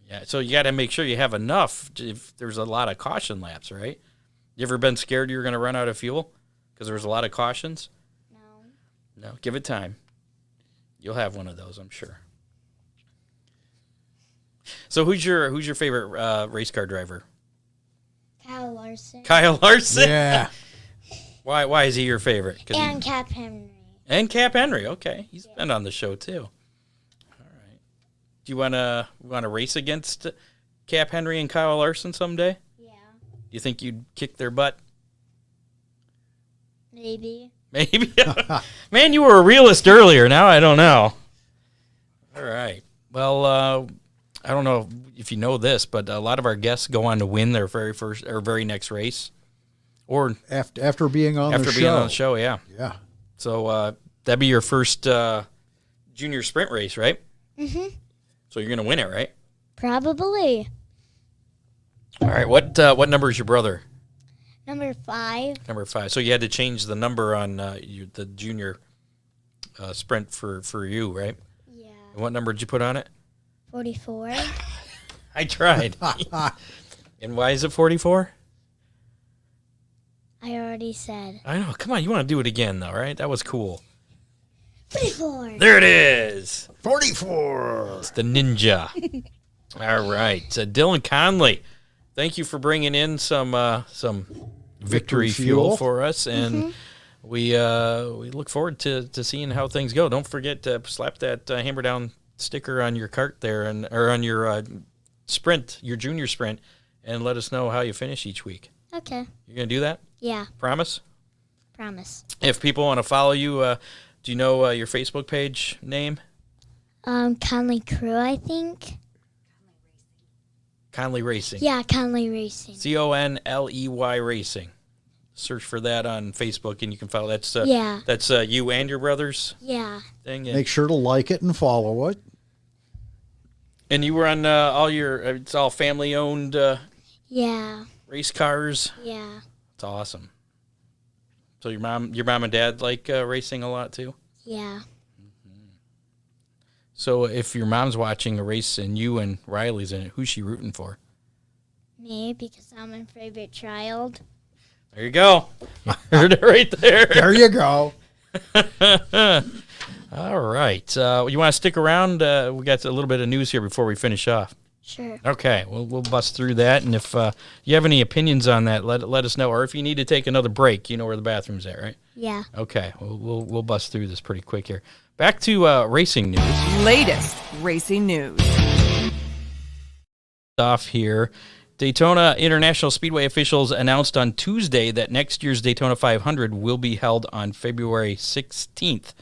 Yeah. So you got to make sure you have enough if there's a lot of caution laps, right? You ever been scared you're going to run out of fuel because there was a lot of cautions? No. Give it time. You'll have one of those, I'm sure. So who's your favorite race car driver? Kyle Larson. Kyle Larson. Yeah. Why is he your favorite? And Cap Henry. And Cap Henry. Okay, he's been on the show too. All right. Do you want to race against Cap Henry and Kyle Larson someday? Yeah. Do you think you'd kick their butt? Maybe. Maybe. Man, you were a realist earlier. Now I don't know. All right. Well, I don't know if you know this, but a lot of our guests go on to win their very next race, or After being on the show. being on the show. Yeah. Yeah. So that'd be your first junior sprint race, right? Mm-hmm. So you're gonna win it, right? Probably. All right. What number is your brother? Number 5. Number 5. So you had to change the number on the junior sprint for you, right? Yeah. And what number did you put on it? 44. I tried. And why is it 44? I already said. I know. Come on, you want to do it again, though, right? That was cool. 44. There it is. 44. It's the ninja. All right. Dylan Conley, thank you for bringing in some victory fuel for us, and we look forward to seeing how things go. Don't forget to slap that Hammer Down sticker on your cart there, or on your sprint, your junior sprint, and let us know how you finish each week. Okay. You're gonna do that? Yeah. Promise? Promise. If people want to follow you, do you know your Facebook page name? Conley Crew, I think. Conley Racing. Yeah, Conley Racing. Conley Racing. Search for that on Facebook, and you can follow. That's Yeah. That's you and your brother's Yeah. thing. Make sure to like it and follow it. And you were on all your. It's all family owned Yeah. race cars. Yeah. It's awesome. So your mom and dad like racing a lot too? Yeah. So if your mom's watching a race and you and Riley's in it, who's she rooting for? Me, because I'm my favorite child. There you go. Heard it right there. There you go. All right. You want to stick around? We got a little bit of news here before we finish off. Sure. Okay. We'll bust through that. And if you have any opinions on that, let us know. Or if you need to take another break, you know where the bathroom's at, right? Yeah. Okay. We'll bust through this pretty quick here. Back to racing news. Latest racing news. Off here. Daytona International Speedway officials announced on Tuesday that next year's Daytona 500 will be held on February 16th,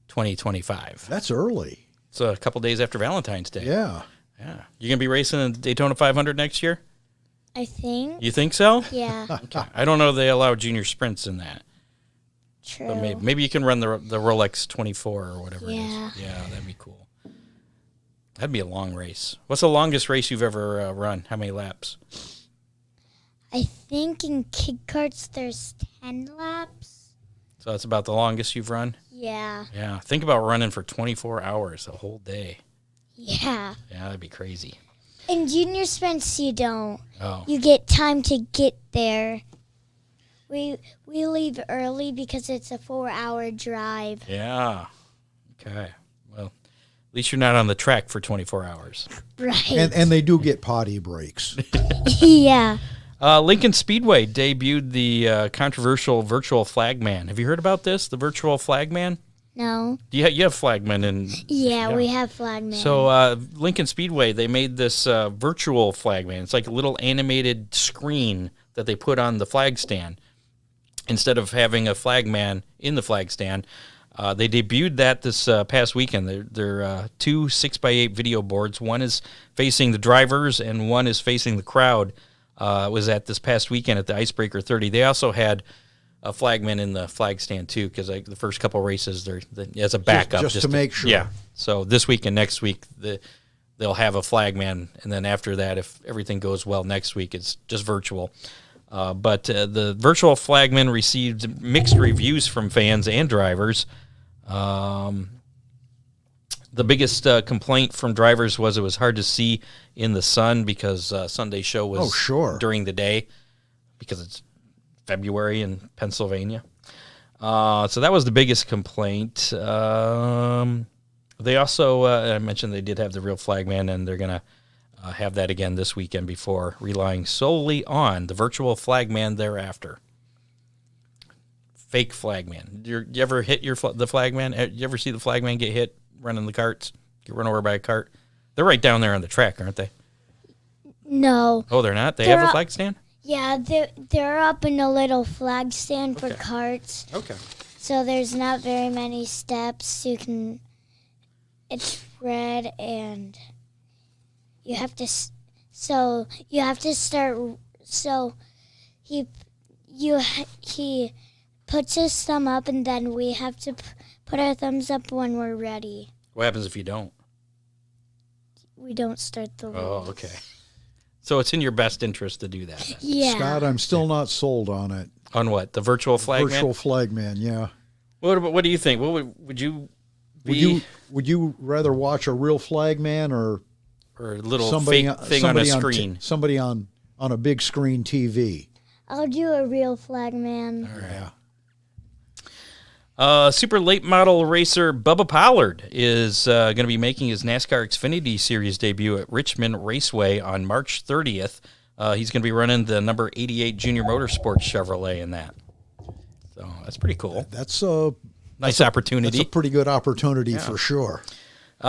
2025. That's early. It's a couple days after Valentine's Day. Yeah. Yeah. You going to be racing in the Daytona 500 next year? I think. You think so? Yeah. Okay. I don't know if they allow junior sprints in that. True. But maybe you can run the Rolex 24 or whatever it Yeah. is. Yeah, that'd be cool. That'd be a long race. What's the longest race you've ever run? How many laps? I think in kid karts there's 10 laps. So that's about the longest you've run? Yeah. Yeah. Think about running for 24 hours, a whole day. Yeah. Yeah, that'd be crazy. In junior sprints you don't. Oh. You get time to get there. We leave early because it's a 4-hour drive. Yeah. Okay. Well, at least you're not on the track for 24 hours. Right. And they do get potty breaks. Yeah. Lincoln Speedway debuted the controversial virtual flagman. Have you heard about this, the virtual flagman? No. You have flagmen in... Yeah, we have flagmen. So Lincoln Speedway, they made this virtual flagman. It's like a little animated screen that they put on the flag stand. Instead of having a flagman in the flag stand, they debuted that this past weekend. They're 2 6x8 video boards. One is facing the drivers and one is facing the crowd. Was at this past weekend at the Icebreaker 30. They also had a flagman in the flag stand too, because the first couple races they're as a backup, just to make sure. Yeah. So this week and next week they'll have a flagman, and then after that, if everything goes well next week, it's just virtual. But the virtual flagman received mixed reviews from fans and drivers. The biggest complaint from drivers was it was hard to see in the sun because Sunday show was during the day because it's February in Pennsylvania. So that was the biggest complaint. They also, I mentioned they did have the real flagman, and they're going to have that again this weekend before relying solely on the virtual flagman thereafter. Fake flagman. You ever hit the flagman? You ever see the flagman get hit running the karts? Get run over by a cart? They're right down there on the track, aren't they? No. Oh, they're not? They have a flag stand? Yeah, they're up in a little flag stand for carts. Okay. So there's not very many steps. It's red, and you have to. So you have to start. So he puts his thumb up, and then we have to put our thumbs up when we're ready. What happens if you don't? We don't start the race. Oh, okay. So it's in your best interest to do that. Yeah. Scott, I'm still not sold on it. On what? The virtual flagman? Virtual flagman, yeah. What do you think? What would you be? Would you rather watch a real flagman or a little somebody, fake thing on a screen? Somebody on a big screen TV. I'll do a real flagman. All right. Yeah. Super late model racer Bubba Pollard is going to be making his NASCAR Xfinity Series debut at Richmond Raceway on March 30th. He's going to be running the number 88 Junior Motorsports Chevrolet in that. So that's pretty cool. That's a nice opportunity. That's a pretty good opportunity for sure.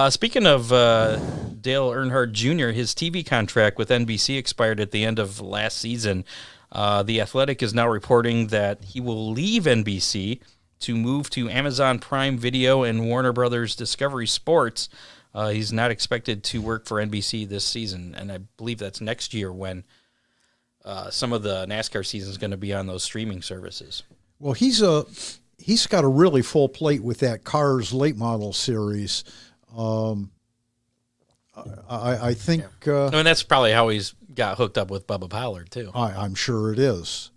Speaking of Dale Earnhardt Jr., his TV contract with NBC expired at the end of last season. The Athletic is now reporting that he will leave NBC to move to Amazon Prime Video and Warner Brothers Discovery Sports. He's not expected to work for NBC this season, and I believe that's next year when some of the NASCAR season is going to be on those streaming services. Well, he's got a really full plate with that Cars late model series. I think... I mean, that's probably how he's got hooked up with Bubba Pollard, too. I'm sure it is.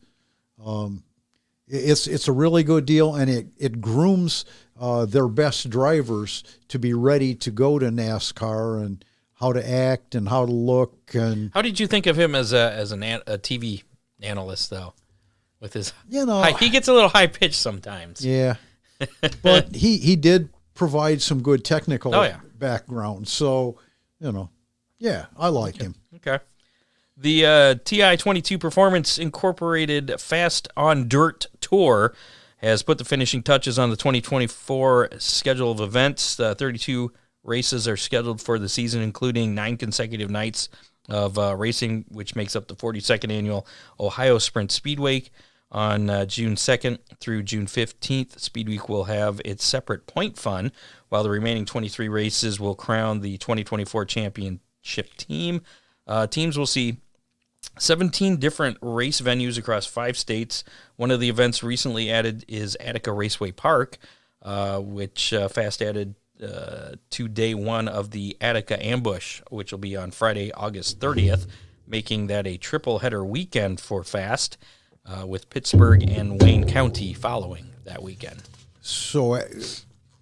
It's a really good deal, and it grooms their best drivers to be ready to go to NASCAR and how to act and how to look. And How did you think of him as a TV analyst, though? With his, he gets a little high pitched sometimes. Yeah, but he did provide some good technical background. So, yeah, I like him. Okay. The TI-22 Performance Incorporated Fast on Dirt Tour has put the finishing touches on the 2024 schedule of events. 32 races are scheduled for the season, including 9 consecutive nights of racing, which makes up the 42nd annual Ohio Sprint Speedway. On June 2nd through June 15th, Speed Week will have its separate point fund, while the remaining 23 races will crown the 2024 championship team. Teams will see 17 different race venues across 5 states. One of the events recently added is Attica Raceway Park, which Fast added to day one of the Attica Ambush, which will be on Friday, August 30th, making that a triple-header weekend for Fast, with Pittsburgh and Wayne County following that weekend. So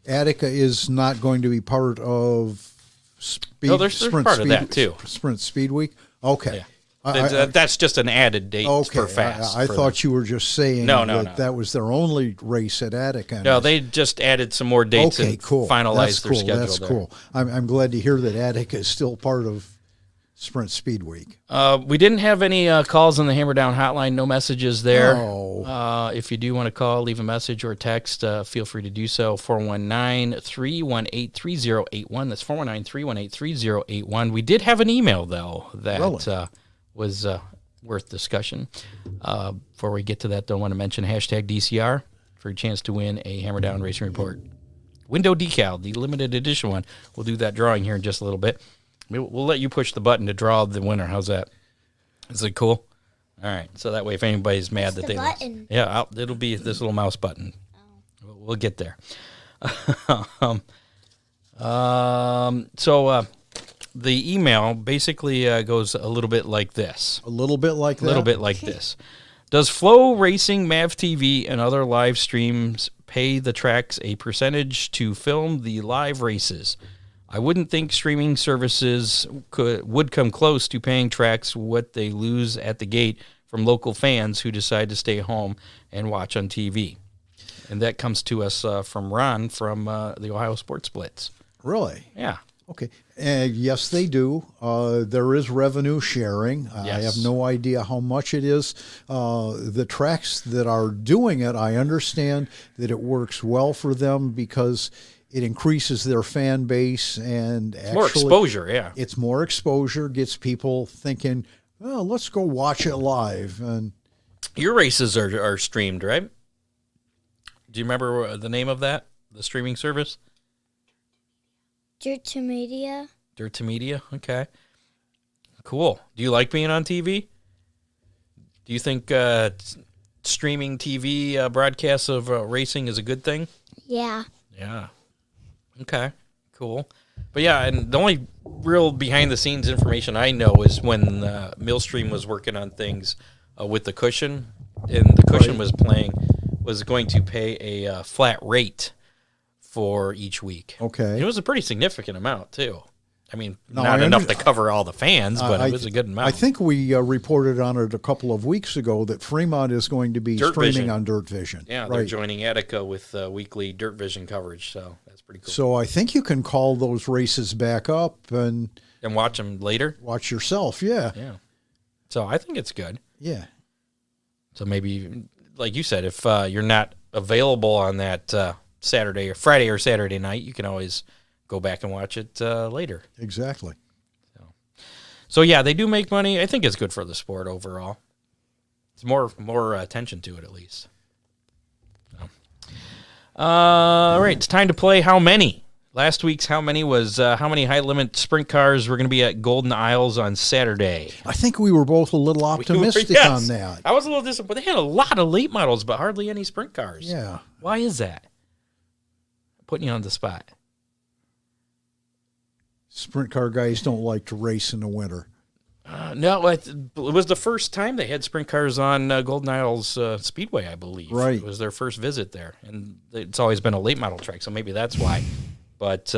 Attica is not going to be part of there's part of that, too. Sprint Speed Week? Okay. Yeah. That's just an added date for Fast. I thought you were just saying that was their only race at Attica. No, they just added some more dates and finalized their schedule. That's cool. I'm glad to hear that Attica is still part of Sprint Speed Week. We didn't have any calls on the Hammer Down hotline. No messages there. Oh. If you do want to call, leave a message or text, feel free to do so. 419-318-3081. That's 419-318-3081. We did have an email, though, that was worth discussion. Before we get to that, though, I want to mention hashtag DCR for a chance to win a Hammer Down Racing Report window decal, the limited edition one. We'll do that drawing here in just a little bit. We'll let you push the button to draw the winner. How's that? Is it cool? All right. So that way, if anybody's mad that they lost, it'll be this little mouse button. Oh. We'll get there. The email basically goes a little bit like this. A little bit like that? A little bit like this. Does Flow Racing, Mav TV, and other live streams pay the tracks a percentage to film the live races? I wouldn't think streaming services would come close to paying tracks what they lose at the gate from local fans who decide to stay home and watch on TV. And that comes to us from Ron from the Ohio Sports Blitz. Really? Yeah. Okay. Yes, they do. There is revenue sharing. Yes. I have no idea how much it is. The tracks that are doing it, I understand that it works well for them because it increases their fan base and more exposure, yeah. It's more exposure, gets people thinking, well, let's go watch it live. And your races are streamed, right? Do you remember the name of that, the streaming service? Dirt to Media. Dirt to Media, okay. Cool. Do you like being on TV? Do you think streaming TV broadcasts of racing is a good thing? Yeah. Yeah. Okay, cool. But yeah, and the only real behind-the-scenes information I know is when Millstream was working on things with the cushion, and the cushion was going to pay a flat rate for each week. Okay. It was a pretty significant amount, too. I mean, not enough to cover all the fans, but it was a good amount. I think we reported on it a couple of weeks ago that Fremont is going to be streaming on Dirt Vision. Yeah, they're joining Attica with weekly Dirt Vision coverage, so that's pretty cool. So I think you can call those races back up and watch them later? Watch yourself, yeah. Yeah. So I think it's good. Yeah. So maybe, like you said, if you're not available on that Friday or Saturday night, you can always go back and watch it later. Exactly. So yeah, they do make money. I think it's good for the sport overall. It's more attention to it, at least. So. All right, it's time to play How Many. Last week's How Many was how many high-limit sprint cars were going to be at Golden Isles on Saturday. I think we were both a little optimistic on that. I was a little disappointed. They had a lot of late models, but hardly any sprint cars. Yeah. Why is that? Putting you on the spot. Sprint car guys don't like to race in the winter. No, it was the first time they had sprint cars on Golden Isles Speedway, I believe. Right. It was their first visit there, and it's always been a late model track, so maybe that's why. But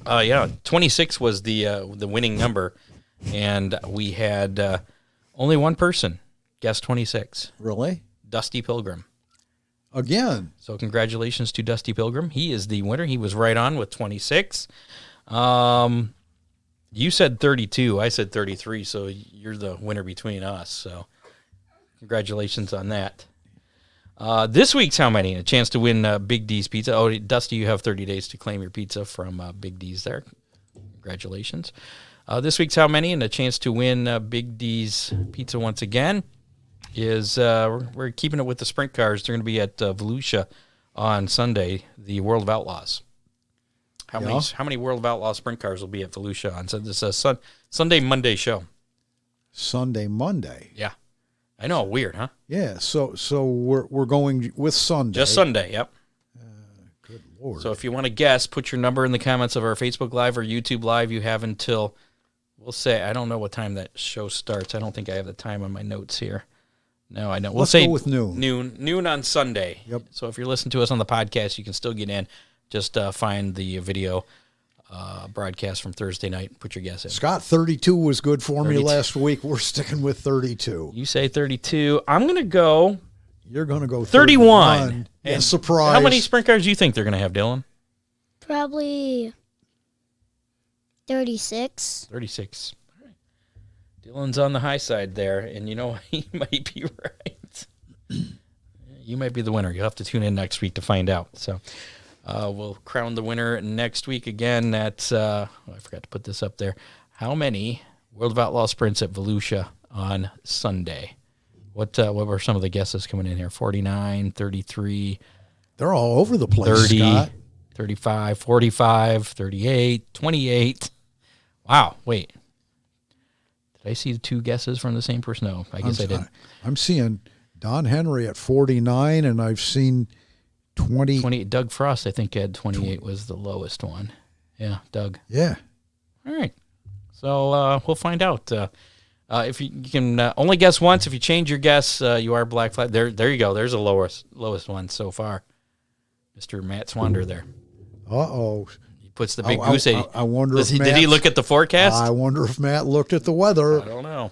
26 was the winning number, and we had only one person guess 26. Really? Dusty Pilgrim. Again. So congratulations to Dusty Pilgrim. He is the winner. He was right on with 26. You said 32. I said 33, so you're the winner between us. So congratulations on that. This week's how many? A chance to win Big D's Pizza. Oh, Dusty, you have 30 days to claim your pizza from Big D's there. Congratulations. This week's how many? And a chance to win Big D's Pizza once again is we're keeping it with the sprint cars. They're going to be at Volusia on Sunday, the World of Outlaws. How many World of Outlaws sprint cars will be at Volusia on? So this is a Sunday, Monday show. Sunday, Monday. Yeah. I know, weird, huh? Yeah, so we're going with Sunday. Just Sunday, yep. Good Lord. So if you want to guess, put your number in the comments of our Facebook Live or YouTube Live. You have until, we'll say, I don't know what time that show starts. I don't think I have the time on my notes here. No, I know. We'll Let's say go with noon. Noon on Sunday. Yep. So if you're listening to us on the podcast, you can still get in. Just find the video broadcast from Thursday night and put your guess in. Scott, 32 was good for 32. me last week. We're sticking with 32. You say 32. I'm going to go You're going to go 31. Yeah, surprise. How many sprint cars do you think they're going to have, Dylan? Probably 36. 36. All right. Dylan's on the high side there, and you know, he might be right. You might be the winner. You'll have to tune in next week to find out. So we'll crown the winner next week again. That's, I forgot to put this up there. How many World of Outlaw sprints at Volusia on Sunday? What were some of the guesses coming in here? 49, 33. They're all over the place, 30, Scott. 35, 45, 38, 28. Wow, wait. Did I see two guesses from the same person? No, I guess I didn't. I'm seeing Don Henry at 49, and I've seen 20. Doug Frost, I think, had 28 was the lowest one. Yeah, Doug. Yeah. All right. So we'll find out. If you can only guess once, if you change your guess, you are black flag. There you go. There's the lowest one so far. Mr. Matt Swander there. Uh-oh. He puts the big goose egg. I wonder if did he look at the forecast? I wonder if Matt looked at the weather. I don't know.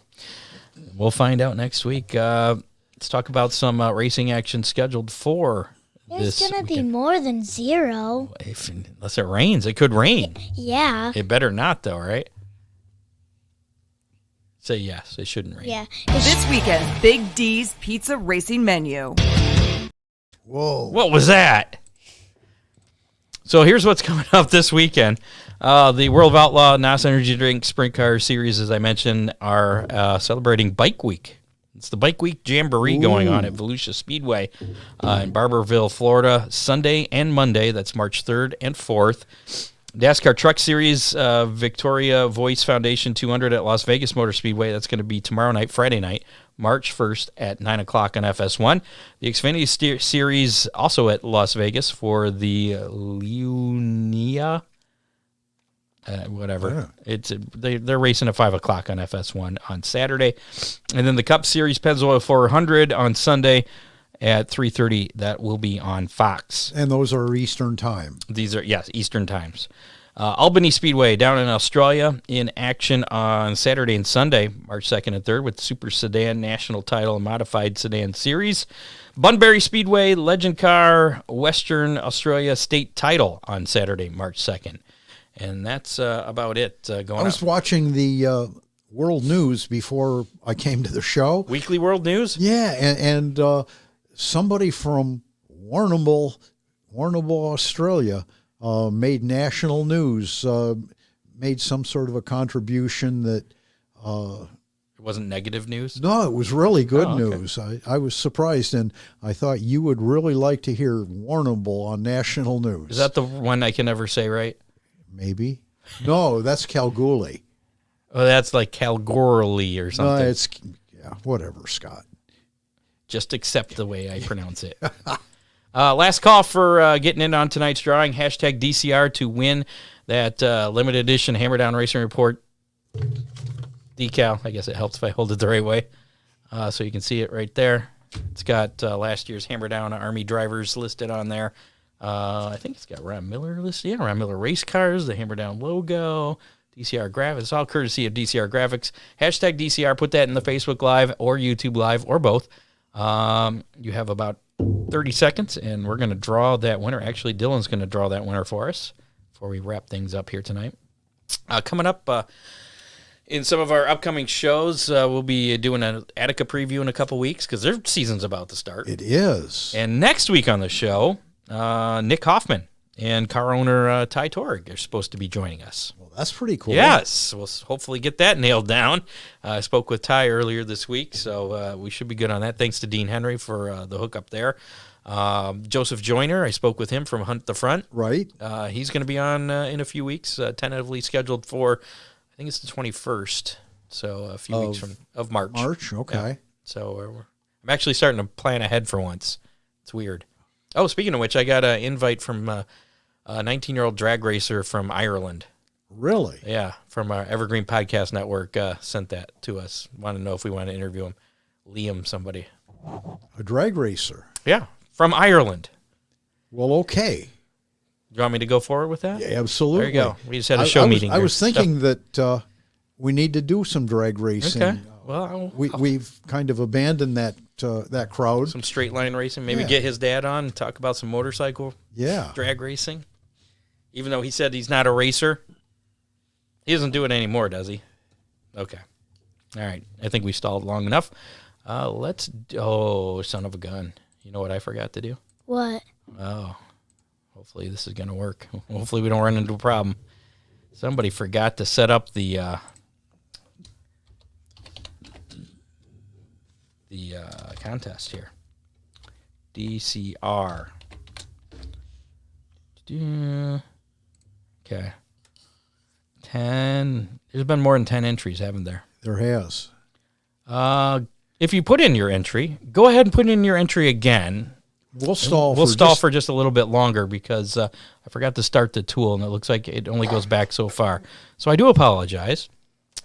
We'll find out next week. Let's talk about some racing action scheduled for It's this going to be weekend. more than 0. Unless it rains. It could rain. Yeah. It better not, though, right? Say yes. It shouldn't rain. Yeah. This weekend's Big D's Pizza Racing Menu. Whoa. What was that? So here's what's coming up this weekend. The World of Outlaw NOS Energy Drink Sprint Car Series, as I mentioned, are celebrating Bike Week. It's the Bike Week Jamboree going on at Volusia Speedway in Barberville, Florida, Sunday and Monday. That's March 3rd and 4th. NASCAR Truck Series Victoria Voice Foundation 200 at Las Vegas Motor Speedway. That's going to be tomorrow night, Friday night, March 1st at 9 o'clock on FS1. The Xfinity Series also at Las Vegas for the Leonia. Whatever. Yeah. They're racing at 5 o'clock on FS1 on Saturday. And then the Cup Series Pennzoil 400 on Sunday at 3:30. That will be on Fox. And those are Eastern time. These are, yes, Eastern times. Albany Speedway down in Australia in action on Saturday and Sunday, March 2nd and 3rd, with Super Sedan National Title and Modified Sedan Series. Bunbury Speedway Legend Car Western Australia State Title on Saturday, March 2nd. And that's about it going on. I was watching the World News before I came to the show. Weekly World News? Yeah, and somebody from Warrnambool, Australia, made national news, made some sort of a contribution that... It wasn't negative news? No, it was really good Oh, okay. news. I was surprised, and I thought you would really like to hear Warrnambool on national news. Is that the one I can never say right? Maybe. No, that's Kalgoorlie. Oh, that's like Kalgoorlie or No, something. it's... Yeah, whatever, Scott. Just accept the way I pronounce it. Last call for getting in on tonight's drawing. Hashtag DCR to win that limited edition Hammer Down Racing Report decal. I guess it helps if I hold it the right way. So you can see it right there. It's got last year's Hammer Down Army drivers listed on there. I think it's got Ron Miller listed. Yeah, Ron Miller race cars, the Hammer Down logo, DCR graphics. It's all courtesy of DCR Graphics. Hashtag DCR. Put that in the Facebook Live or YouTube Live or both. You have about 30 seconds, and we're going to draw that winner. Actually, Dylan's going to draw that winner for us before we wrap things up here tonight. Coming up in some of our upcoming shows, we'll be doing an Attica preview in a couple weeks because their season's about to start. It is. And next week on the show, Nick Hoffman and car owner Ty Torg are supposed to be joining us. Well, that's pretty cool. Yes, we'll hopefully get that nailed down. I spoke with Ty earlier this week, so we should be good on that. Thanks to Dean Henry for the hookup there. Joseph Joyner, I spoke with him from Hunt the Front. Right. He's going to be on in a few weeks, tentatively scheduled for, I think it's the 21st, so a few weeks of March. March, okay. Yeah. So I'm actually starting to plan ahead for once. It's weird. Oh, speaking of which, I got an invite from a 19-year-old drag racer from Ireland. Really? Yeah, from our Evergreen Podcast Network sent that to us. Want to know if we want to interview him. Liam somebody. A drag racer. Yeah, from Ireland. Well, okay. You want me to go forward with that? Yeah, absolutely. There you go. We just had a show meeting. I was thinking that we need to do some drag racing. Okay. Well, we've kind of abandoned that crowd. Some straight line racing. Maybe Yeah. get his dad on and talk about some motorcycle drag racing. Even though he said he's not a racer. He doesn't do it anymore, does he? Okay. All right. I think we stalled long enough. Oh, son of a gun. You know what I forgot to do? What? Oh, hopefully this is going to work. Hopefully we don't run into a problem. Somebody forgot to set up the contest here. DCR. Okay. 10. There's been more than 10 entries, haven't there? There has. If you put in your entry, go ahead and put in your entry again. We'll stall. For just a little bit longer because I forgot to start the tool, and it looks like it only goes back so far. So I do apologize.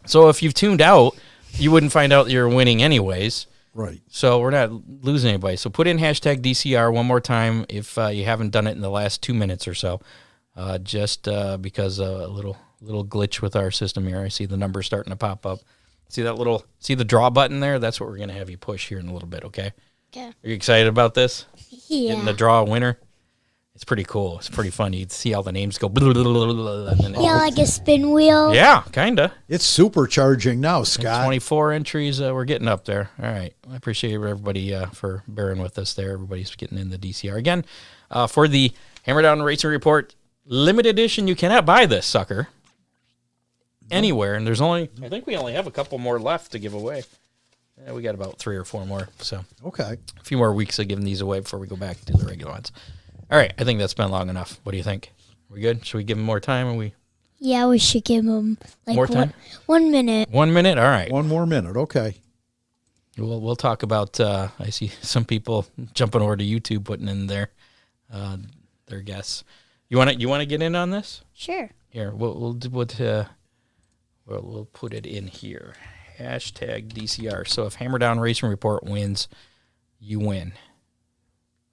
So if you've tuned out, you wouldn't find out you're winning anyways. Right. So we're not losing anybody. So put in hashtag DCR one more time if you haven't done it in the last 2 minutes or so. Just because a little glitch with our system here. I see the numbers starting to pop up. See the draw button there? That's what we're going to have you push here in a little bit, okay? Okay. Are you excited about this? Yeah. Getting the draw winner? It's pretty cool. It's pretty fun. You see all the names go. Blah, blah, blah, blah, and then Yeah, like a spin wheel. Yeah, kind of. It's supercharging now, Scott. 24 entries. We're getting up there. All right. I appreciate everybody for bearing with us there. Everybody's getting in the DCR. Again, for the Hammer Down Racing Report limited edition, you cannot buy this sucker anywhere. And I think we only have a couple more left to give away. Yeah, we got about 3 or 4 more. So Okay. a few more weeks of giving these away before we go back to the regular ones. All right. I think that's been long enough. What do you think? We good? Should we give them more time? Yeah, we should give them like More time? 1 minute. 1 minute? All right. One more minute. Okay. We'll talk about. I see some people jumping over to YouTube, putting in their guess. You want to get in on this? Sure. Here, we'll put it in here. Hashtag DCR. So if Hammer Down Racing Report wins, you win.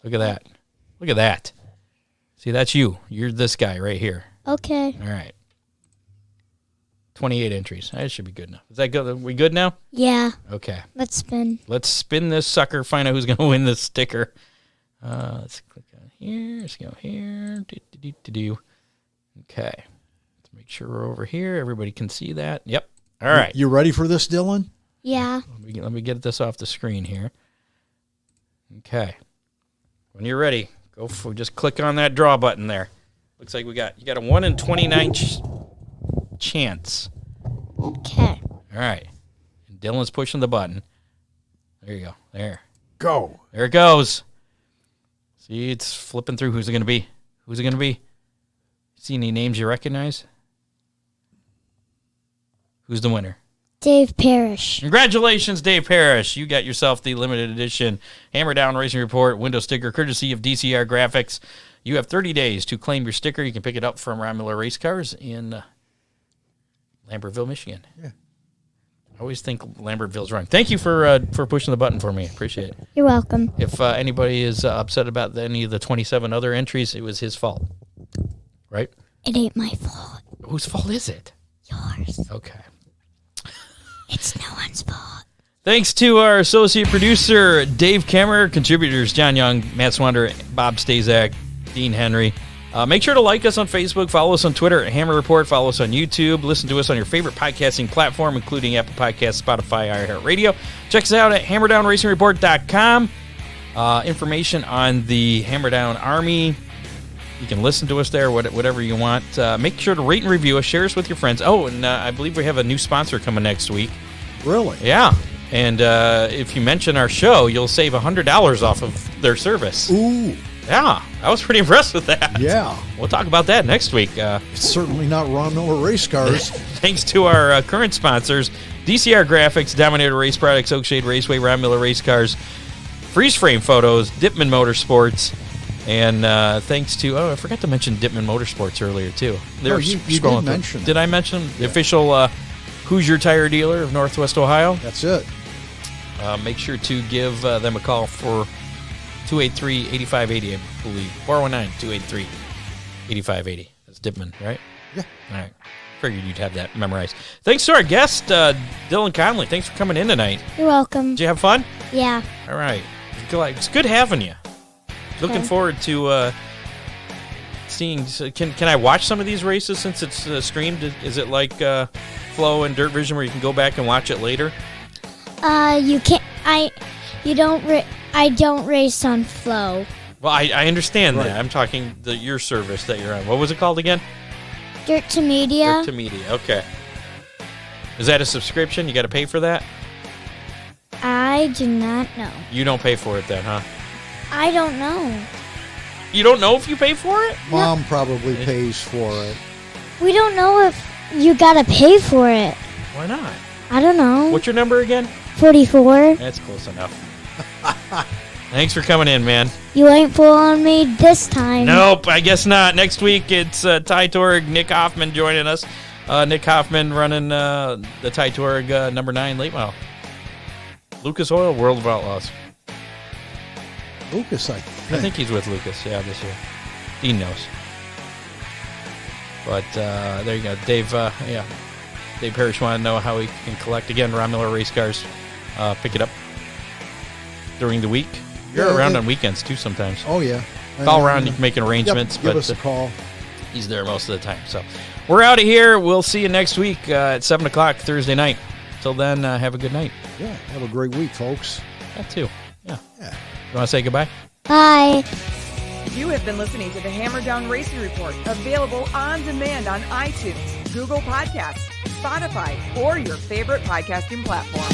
Look at that. Look at that. See, that's you. You're this guy right here. Okay. All right. 28 entries. That should be good enough. Is that good? Are we good now? Yeah. Okay. Let's spin. Let's spin this sucker, find out who's going to win this sticker. Let's click on here. Let's go here. Okay. Let's make sure we're over here. Everybody can see that. Yep. All right. You ready for this, Dylan? Yeah. Let me get this off the screen here. Okay. When you're ready, just click on that draw button there. Looks like you got a 1 in 29 chance. Okay. All right. And Dylan's pushing the button. There you go. There. Go. There it goes. See, it's flipping through. Who's it going to be? Who's it going to be? See any names you recognize? Who's the winner? Dave Parrish. Congratulations, Dave Parrish. You got yourself the limited edition Hammer Down Racing Report window sticker, courtesy of DCR Graphics. You have 30 days to claim your sticker. You can pick it up from Ron Miller Race Cars in Lambertville, Michigan. Yeah. I always think Lambertville's wrong. Thank you for pushing the button for me. Appreciate it. You're welcome. If any is upset about any of the 27 other entries, it was his fault. Right? It ain't my fault. Whose fault is it? Yours. Okay. It's no one's fault. Thanks to our associate producer, Dave Kemmer, contributors John Young, Matt Swander, Bob Stazak, Dean Henry. Make sure to like us on Facebook, follow us on Twitter at Hammer Report, follow us on YouTube, listen to us on your favorite podcasting platform, including Apple Podcasts, Spotify, iHeartRadio. Check us out at hammerdownracingreport.com. Information on the Hammerdown Army. You can listen to us there, whatever you want. Make sure to rate and review us, share us with your friends. Oh, and I believe we have a new sponsor coming next week. Really? Yeah. And if you mention our show, you'll save $100 off of their service. Ooh. Yeah, I was pretty impressed with that. Yeah. We'll talk about that next week. It's certainly not Ron Miller race cars. Thanks to our current sponsors, DCR Graphics, Dominator Race Products, Oakshade Raceway, Ron Miller Race Cars, Freeze Frame Photos, Dipman Motorsports, and thanks to, I forgot to mention Dipman Motorsports earlier, too. You did mention that. Did I mention the official Hoosier Tire Dealer of Northwest Ohio? That's it. Make sure to give them a call for 283-8580, I believe. 419-283-8580. That's Dipman, right? Yeah. All right. Figured you'd have that memorized. Thanks to our guest, Dylan Conley. Thanks for coming in tonight. You're welcome. Did you have fun? Yeah. All right. It's good having you. Looking Okay. forward to seeing. Can I watch some of these races since it's streamed? Is it like Flow and Dirt Vision where you can go back and watch it later? You can't. I don't race on Flow. Well, I understand Right. that. I'm talking your service that you're on. What was it called again? Dirt to Media. Dirt to Media. Okay. Is that a subscription? You got to pay for that? I do not know. You don't pay for it then, huh? I don't know. You don't know if you pay for it? Mom probably pays for it. We don't know if you gotta pay for it. Why not? I don't know. What's your number again? 44. That's close enough. Thanks for coming in, man. You ain't fooling me this time. Nope, I guess not. Next week, it's Ty Torg, Nick Hoffman joining us. Nick Hoffman running the Ty Torg number 9 late model. Lucas Oil, World of Outlaws. Lucas, I think he's with Lucas, this year. Dean knows. But there you go. Dave Parrish wanted to know how he can collect. Again, Ron Miller Race Cars. Pick it up during the week. You're around on weekends, too, sometimes. Oh, yeah. Call around, you can make arrangements. Give us a call. He's there most of the time. So we're out of here. We'll see you next week at 7 o'clock Thursday night. Till then, have a good night. Yeah, have a great week, folks. That too. Yeah. You want to say goodbye? Bye. You have been listening to the Hammerdown Racing Report, available on demand on iTunes, Google Podcasts, Spotify, or your favorite podcasting platform.